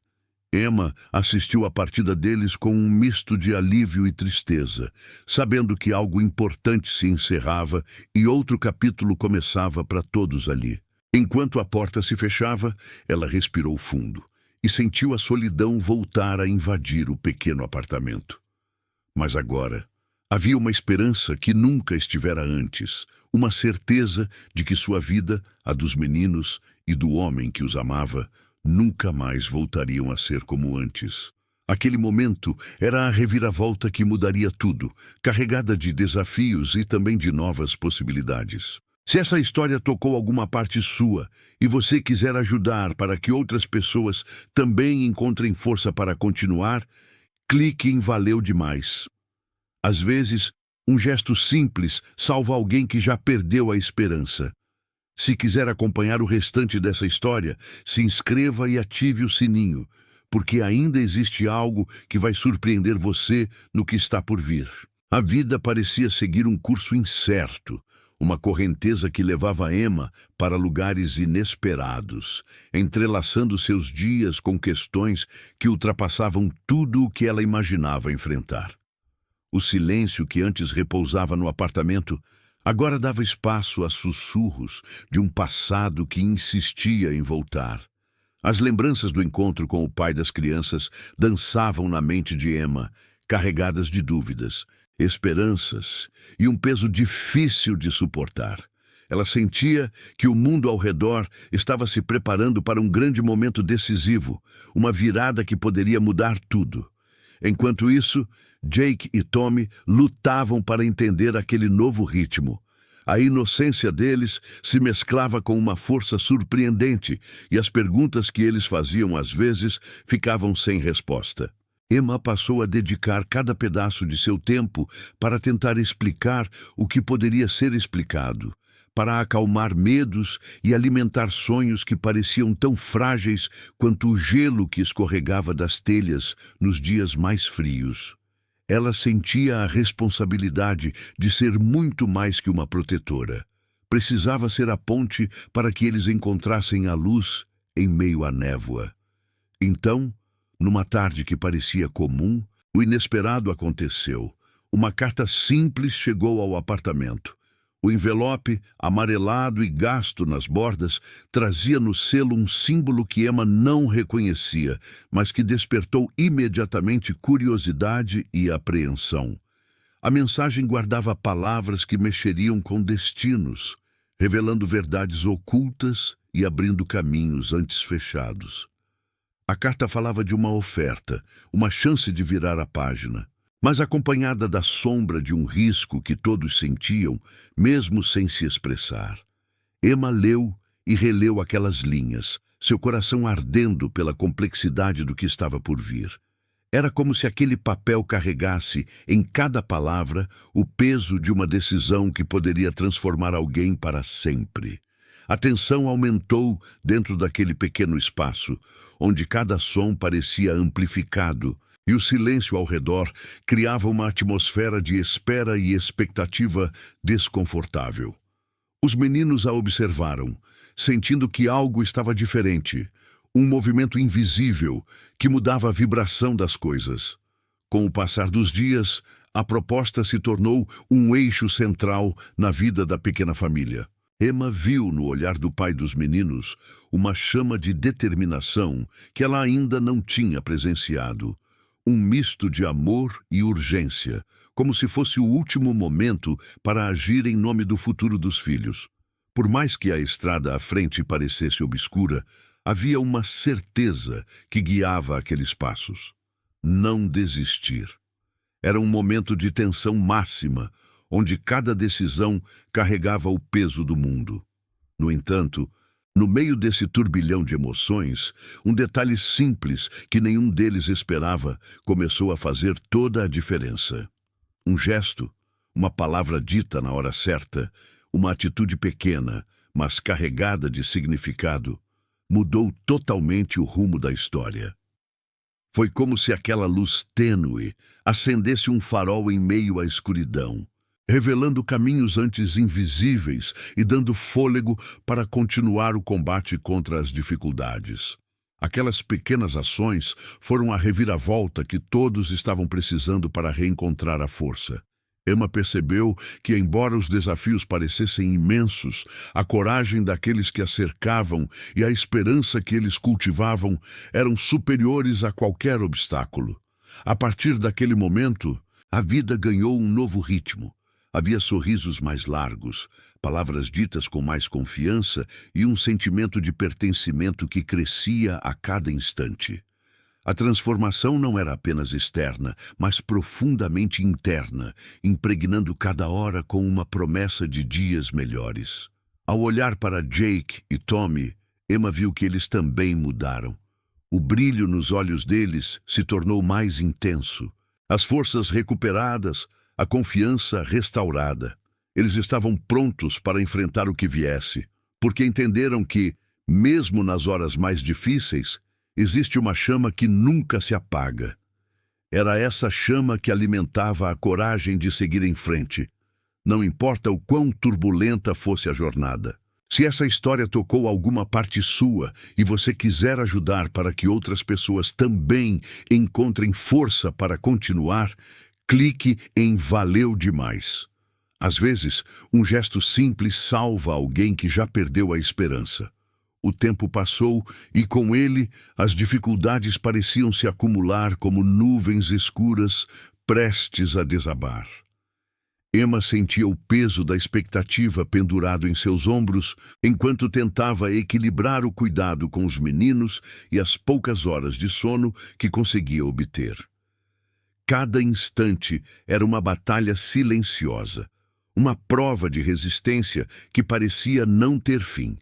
Emma assistiu à partida deles com um misto de alívio e tristeza, sabendo que algo importante se encerrava e outro capítulo começava para todos ali. Enquanto a porta se fechava, ela respirou fundo e sentiu a solidão voltar a invadir o pequeno apartamento. Mas agora, havia uma esperança que nunca estivera antes, uma certeza de que sua vida, a dos meninos e do homem que os amava, nunca mais voltariam a ser como antes. Aquele momento era a reviravolta que mudaria tudo, carregada de desafios e também de novas possibilidades. Se essa história tocou alguma parte sua e você quiser ajudar para que outras pessoas também encontrem força para continuar, clique em Valeu Demais. Às vezes, um gesto simples salva alguém que já perdeu a esperança. Se quiser acompanhar o restante dessa história, se inscreva e ative o sininho, porque ainda existe algo que vai surpreender você no que está por vir. A vida parecia seguir um curso incerto, uma correnteza que levava Emma para lugares inesperados, entrelaçando seus dias com questões que ultrapassavam tudo o que ela imaginava enfrentar. O silêncio que antes repousava no apartamento agora dava espaço a sussurros de um passado que insistia em voltar. As lembranças do encontro com o pai das crianças dançavam na mente de Emma, carregadas de dúvidas, esperanças e um peso difícil de suportar. Ela sentia que o mundo ao redor estava se preparando para um grande momento decisivo, uma virada que poderia mudar tudo. Enquanto isso, Jake e Tommy lutavam para entender aquele novo ritmo. A inocência deles se mesclava com uma força surpreendente e as perguntas que eles faziam às vezes ficavam sem resposta. Emma passou a dedicar cada pedaço de seu tempo para tentar explicar o que poderia ser explicado, para acalmar medos e alimentar sonhos que pareciam tão frágeis quanto o gelo que escorregava das telhas nos dias mais frios. Ela sentia a responsabilidade de ser muito mais que uma protetora. Precisava ser a ponte para que eles encontrassem a luz em meio à névoa. Então, numa tarde que parecia comum, o inesperado aconteceu. Uma carta simples chegou ao apartamento. O envelope, amarelado e gasto nas bordas, trazia no selo um símbolo que Emma não reconhecia, mas que despertou imediatamente curiosidade e apreensão. A mensagem guardava palavras que mexeriam com destinos, revelando verdades ocultas e abrindo caminhos antes fechados. A carta falava de uma oferta, uma chance de virar a página, mas acompanhada da sombra de um risco que todos sentiam, mesmo sem se expressar. Emma leu e releu aquelas linhas, seu coração ardendo pela complexidade do que estava por vir. Era como se aquele papel carregasse, em cada palavra, o peso de uma decisão que poderia transformar alguém para sempre. A tensão aumentou dentro daquele pequeno espaço, onde cada som parecia amplificado, e o silêncio ao redor criava uma atmosfera de espera e expectativa desconfortável. Os meninos a observaram, sentindo que algo estava diferente, um movimento invisível que mudava a vibração das coisas. Com o passar dos dias, a proposta se tornou um eixo central na vida da pequena família. Emma viu no olhar do pai dos meninos uma chama de determinação que ela ainda não tinha presenciado. um misto de amor e urgência, como se fosse o último momento para agir em nome do futuro dos filhos. Por mais que a estrada à frente parecesse obscura, havia uma certeza que guiava aqueles passos: não desistir. Era um momento de tensão máxima, onde cada decisão carregava o peso do mundo. No entanto, no meio desse turbilhão de emoções, um detalhe simples que nenhum deles esperava começou a fazer toda a diferença. Um gesto, uma palavra dita na hora certa, uma atitude pequena, mas carregada de significado, mudou totalmente o rumo da história. Foi como se aquela luz tênue acendesse um farol em meio à escuridão, revelando caminhos antes invisíveis e dando fôlego para continuar o combate contra as dificuldades. Aquelas pequenas ações foram a reviravolta que todos estavam precisando para reencontrar a força. Emma percebeu que, embora os desafios parecessem imensos, a coragem daqueles que a cercavam e a esperança que eles cultivavam eram superiores a qualquer obstáculo. A partir daquele momento, a vida ganhou um novo ritmo. Havia sorrisos mais largos, palavras ditas com mais confiança e um sentimento de pertencimento que crescia a cada instante. A transformação não era apenas externa, mas profundamente interna, impregnando cada hora com uma promessa de dias melhores. Ao olhar para Jake e Tommy, Emma viu que eles também mudaram. O brilho nos olhos deles se tornou mais intenso. As forças recuperadas, a confiança restaurada. Eles estavam prontos para enfrentar o que viesse, porque entenderam que, mesmo nas horas mais difíceis, existe uma chama que nunca se apaga. Era essa chama que alimentava a coragem de seguir em frente, não importa o quão turbulenta fosse a jornada. Se essa história tocou alguma parte sua e você quiser ajudar para que outras pessoas também encontrem força para continuar, clique em Valeu Demais. Às vezes, um gesto simples salva alguém que já perdeu a esperança. O tempo passou e, com ele, as dificuldades pareciam se acumular como nuvens escuras prestes a desabar. Emma sentia o peso da expectativa pendurado em seus ombros enquanto tentava equilibrar o cuidado com os meninos e as poucas horas de sono que conseguia obter. Cada instante era uma batalha silenciosa, uma prova de resistência que parecia não ter fim.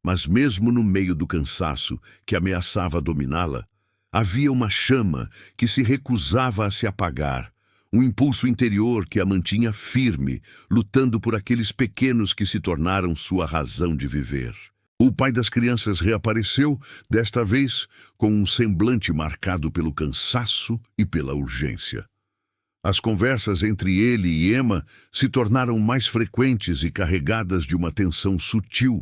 Mas mesmo no meio do cansaço que ameaçava dominá-la, havia uma chama que se recusava a se apagar, um impulso interior que a mantinha firme, lutando por aqueles pequenos que se tornaram sua razão de viver. O pai das crianças reapareceu, desta vez com um semblante marcado pelo cansaço e pela urgência. As conversas entre ele e Emma se tornaram mais frequentes e carregadas de uma tensão sutil,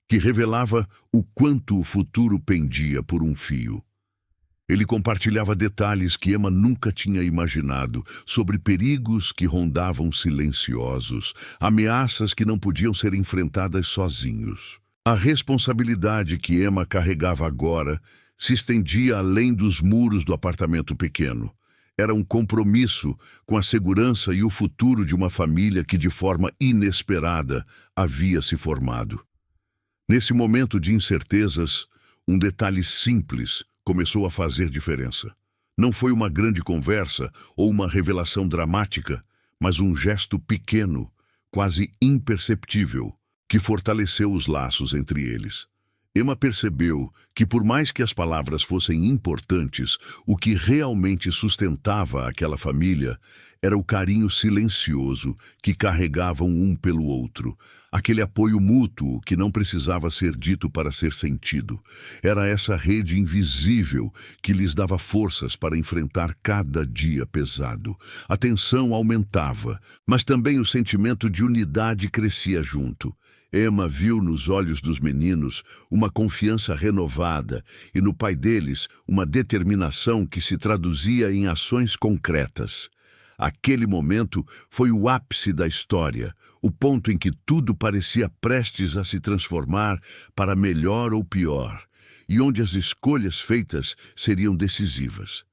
que revelava o quanto o futuro pendia por um fio. Ele compartilhava detalhes que Emma nunca tinha imaginado, sobre perigos que rondavam silenciosos, ameaças que não podiam ser enfrentadas sozinhos. A responsabilidade que Emma carregava agora se estendia além dos muros do apartamento pequeno. Era um compromisso com a segurança e o futuro de uma família que, de forma inesperada, havia se formado. Nesse momento de incertezas, um detalhe simples começou a fazer diferença. Não foi uma grande conversa ou uma revelação dramática, mas um gesto pequeno, quase imperceptível, que fortaleceu os laços entre eles. Emma percebeu que, por mais que as palavras fossem importantes, o que realmente sustentava aquela família era o carinho silencioso que carregavam um pelo outro, aquele apoio mútuo que não precisava ser dito para ser sentido. Era essa rede invisível que lhes dava forças para enfrentar cada dia pesado. A tensão aumentava, mas também o sentimento de unidade crescia junto. Emma viu nos olhos dos meninos uma confiança renovada e no pai deles uma determinação que se traduzia em ações concretas. Aquele momento foi o ápice da história, o ponto em que tudo parecia prestes a se transformar para melhor ou pior, e onde as escolhas feitas seriam decisivas.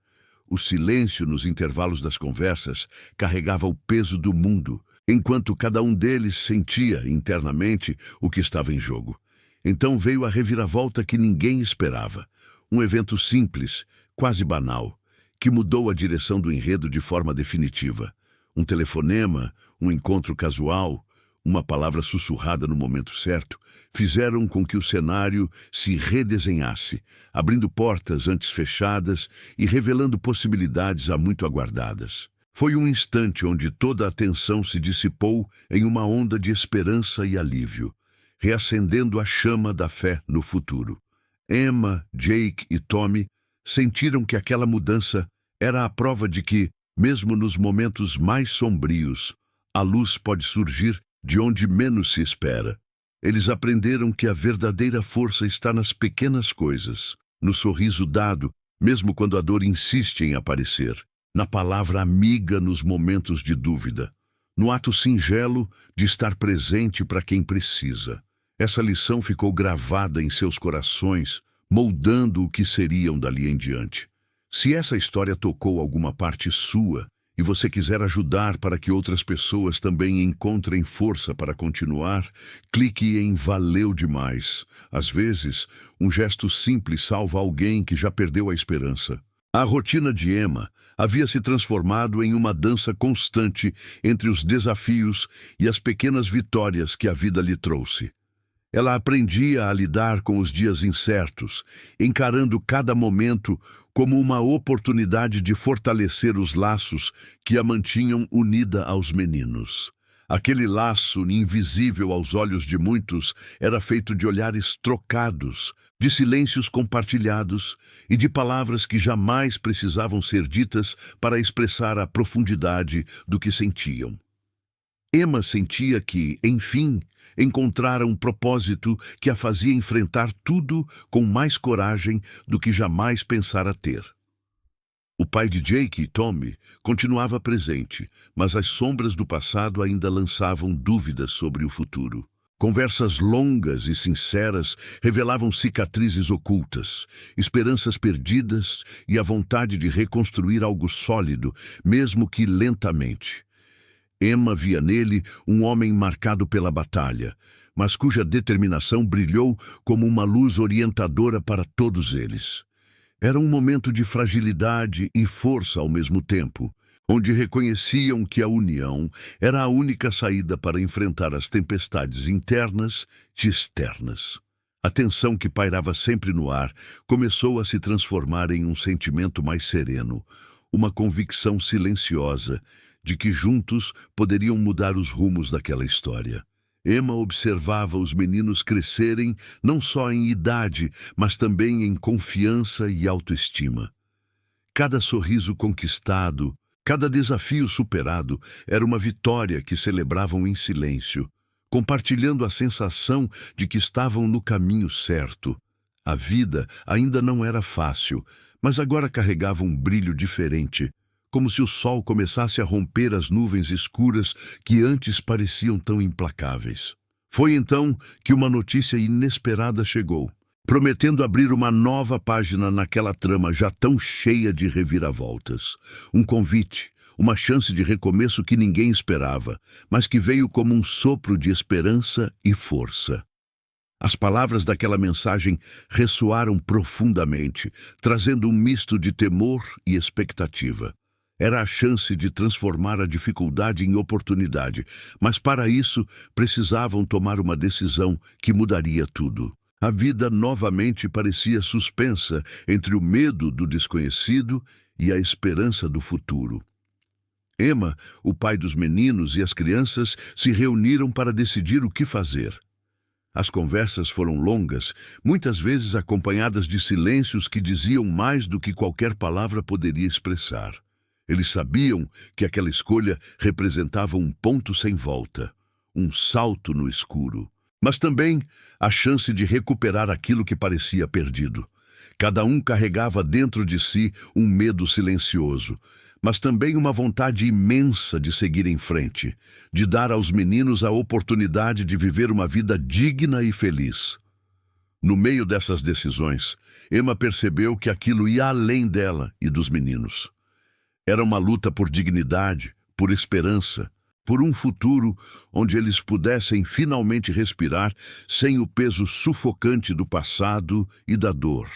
O silêncio nos intervalos das conversas carregava o peso do mundo, enquanto cada um deles sentia internamente o que estava em jogo. Então veio a reviravolta que ninguém esperava. Um evento simples, quase banal, que mudou a direção do enredo de forma definitiva. Um telefonema, um encontro casual, uma palavra sussurrada no momento certo, fizeram com que o cenário se redesenhasse, abrindo portas antes fechadas e revelando possibilidades há muito aguardadas. Foi um instante onde toda a tensão se dissipou em uma onda de esperança e alívio, reacendendo a chama da fé no futuro. Emma, Jake e Tommy sentiram que aquela mudança era a prova de que, mesmo nos momentos mais sombrios, a luz pode surgir de onde menos se espera. Eles aprenderam que a verdadeira força está nas pequenas coisas, no sorriso dado, mesmo quando a dor insiste em aparecer, na palavra amiga nos momentos de dúvida, no ato singelo de estar presente para quem precisa. Essa lição ficou gravada em seus corações, moldando o que seriam dali em diante. Se essa história tocou alguma parte sua, e você quiser ajudar para que outras pessoas também encontrem força para continuar, clique em Valeu demais. Às vezes, um gesto simples salva alguém que já perdeu a esperança. A rotina de Emma havia se transformado em uma dança constante entre os desafios e as pequenas vitórias que a vida lhe trouxe. Ela aprendia a lidar com os dias incertos, encarando cada momento como uma oportunidade de fortalecer os laços que a mantinham unida aos meninos. Aquele laço, invisível aos olhos de muitos, era feito de olhares trocados, de silêncios compartilhados e de palavras que jamais precisavam ser ditas para expressar a profundidade do que sentiam. Emma sentia que, enfim, encontrara um propósito que a fazia enfrentar tudo com mais coragem do que jamais pensara ter. O pai de Jake e Tommy continuava presente, mas as sombras do passado ainda lançavam dúvidas sobre o futuro. Conversas longas e sinceras revelavam cicatrizes ocultas, esperanças perdidas e a vontade de reconstruir algo sólido, mesmo que lentamente. Emma via nele um homem marcado pela batalha, mas cuja determinação brilhou como uma luz orientadora para todos eles. Era um momento de fragilidade e força ao mesmo tempo, onde reconheciam que a união era a única saída para enfrentar as tempestades internas e externas. A tensão que pairava sempre no ar começou a se transformar em um sentimento mais sereno, uma convicção silenciosa de que juntos poderiam mudar os rumos daquela história. Emma observava os meninos crescerem não só em idade, mas também em confiança e autoestima. Cada sorriso conquistado, cada desafio superado era uma vitória que celebravam em silêncio, compartilhando a sensação de que estavam no caminho certo. A vida ainda não era fácil, mas agora carregava um brilho diferente, como se o sol começasse a romper as nuvens escuras que antes pareciam tão implacáveis. Foi então que uma notícia inesperada chegou, prometendo abrir uma nova página naquela trama já tão cheia de reviravoltas. Um convite, uma chance de recomeço que ninguém esperava, mas que veio como um sopro de esperança e força. As palavras daquela mensagem ressoaram profundamente, trazendo um misto de temor e expectativa. Era a chance de transformar a dificuldade em oportunidade, mas para isso precisavam tomar uma decisão que mudaria tudo. A vida novamente parecia suspensa entre o medo do desconhecido e a esperança do futuro. Emma, o pai dos meninos e as crianças se reuniram para decidir o que fazer. As conversas foram longas, muitas vezes acompanhadas de silêncios que diziam mais do que qualquer palavra poderia expressar. Eles sabiam que aquela escolha representava um ponto sem volta, um salto no escuro, mas também a chance de recuperar aquilo que parecia perdido. Cada um carregava dentro de si um medo silencioso, mas também uma vontade imensa de seguir em frente, de dar aos meninos a oportunidade de viver uma vida digna e feliz. No meio dessas decisões, Emma percebeu que aquilo ia além dela e dos meninos. Era uma luta por dignidade, por esperança, por um futuro onde eles pudessem finalmente respirar sem o peso sufocante do passado e da dor.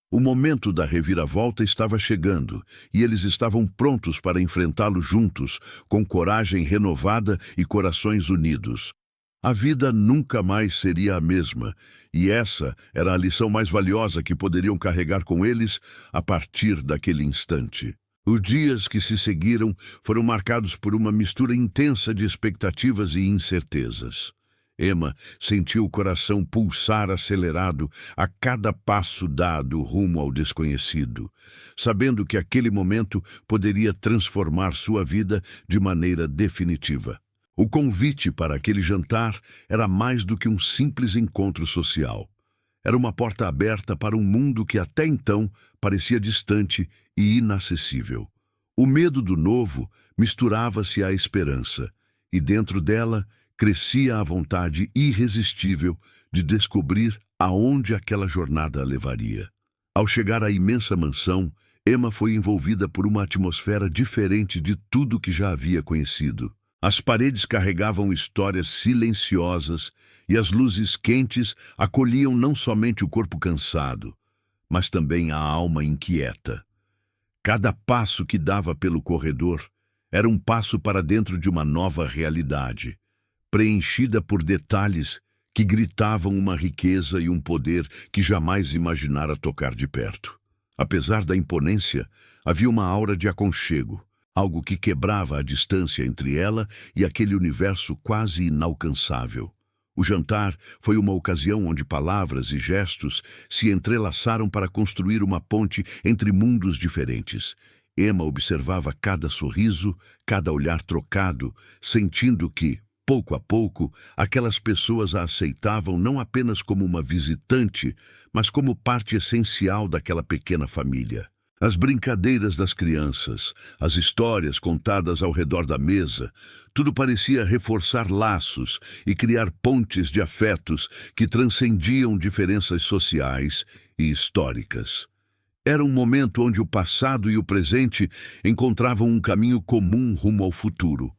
O momento da reviravolta estava chegando e eles estavam prontos para enfrentá-lo juntos, com coragem renovada e corações unidos. A vida nunca mais seria a mesma, e essa era a lição mais valiosa que poderiam carregar com eles a partir daquele instante. Os dias que se seguiram foram marcados por uma mistura intensa de expectativas e incertezas. Emma sentiu o coração pulsar acelerado a cada passo dado rumo ao desconhecido, sabendo que aquele momento poderia transformar sua vida de maneira definitiva. O convite para aquele jantar era mais do que um simples encontro social. Era uma porta aberta para um mundo que até então parecia distante e inacessível. O medo do novo misturava-se à esperança, e dentro dela crescia a vontade irresistível de descobrir aonde aquela jornada a levaria. Ao chegar à imensa mansão, Emma foi envolvida por uma atmosfera diferente de tudo que já havia conhecido. As paredes carregavam histórias silenciosas e as luzes quentes acolhiam não somente o corpo cansado, mas também a alma inquieta. Cada passo que dava pelo corredor era um passo para dentro de uma nova realidade, preenchida por detalhes que gritavam uma riqueza e um poder que jamais imaginara tocar de perto. Apesar da imponência, havia uma aura de aconchego, algo que quebrava a distância entre ela e aquele universo quase inalcançável. O jantar foi uma ocasião onde palavras e gestos se entrelaçaram para construir uma ponte entre mundos diferentes. Emma observava cada sorriso, cada olhar trocado, sentindo que, pouco a pouco, aquelas pessoas a aceitavam não apenas como uma visitante, mas como parte essencial daquela pequena família. As brincadeiras das crianças, as histórias contadas ao redor da mesa, tudo parecia reforçar laços e criar pontes de afetos que transcendiam diferenças sociais e históricas. Era um momento onde o passado e o presente encontravam um caminho comum rumo ao futuro.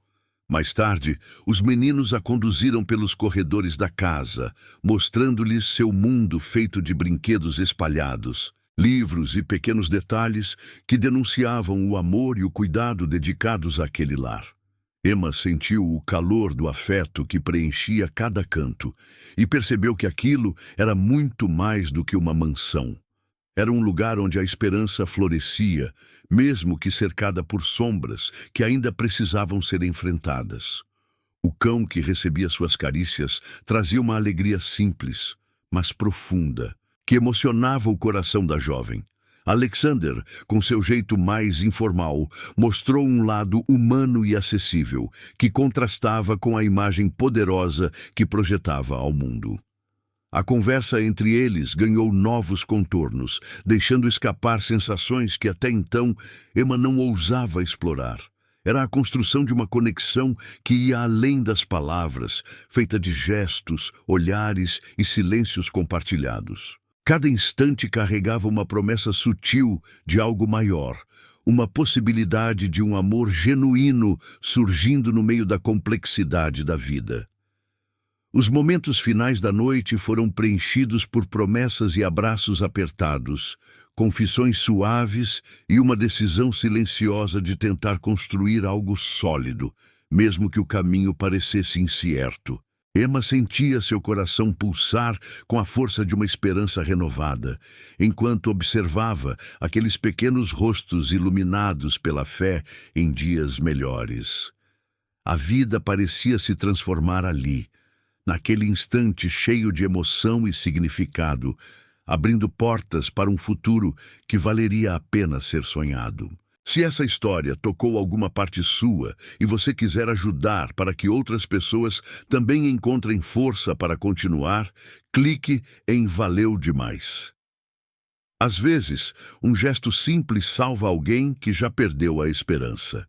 Mais tarde, os meninos a conduziram pelos corredores da casa, mostrando-lhes seu mundo feito de brinquedos espalhados, livros e pequenos detalhes que denunciavam o amor e o cuidado dedicados àquele lar. Emma sentiu o calor do afeto que preenchia cada canto e percebeu que aquilo era muito mais do que uma mansão. Era um lugar onde a esperança florescia, mesmo que cercada por sombras que ainda precisavam ser enfrentadas. O cão que recebia suas carícias trazia uma alegria simples, mas profunda, que emocionava o coração da jovem. Alexander, com seu jeito mais informal, mostrou um lado humano e acessível, que contrastava com a imagem poderosa que projetava ao mundo. A conversa entre eles ganhou novos contornos, deixando escapar sensações que até então Emma não ousava explorar. Era a construção de uma conexão que ia além das palavras, feita de gestos, olhares e silêncios compartilhados. Cada instante carregava uma promessa sutil de algo maior, uma possibilidade de um amor genuíno surgindo no meio da complexidade da vida. Os momentos finais da noite foram preenchidos por promessas e abraços apertados, confissões suaves e uma decisão silenciosa de tentar construir algo sólido, mesmo que o caminho parecesse incerto. Emma sentia seu coração pulsar com a força de uma esperança renovada, enquanto observava aqueles pequenos rostos iluminados pela fé em dias melhores. A vida parecia se transformar ali, naquele instante cheio de emoção e significado, abrindo portas para um futuro que valeria a pena ser sonhado. Se essa história tocou alguma parte sua e você quiser ajudar para que outras pessoas também encontrem força para continuar, clique em Valeu Demais. Às vezes, um gesto simples salva alguém que já perdeu a esperança.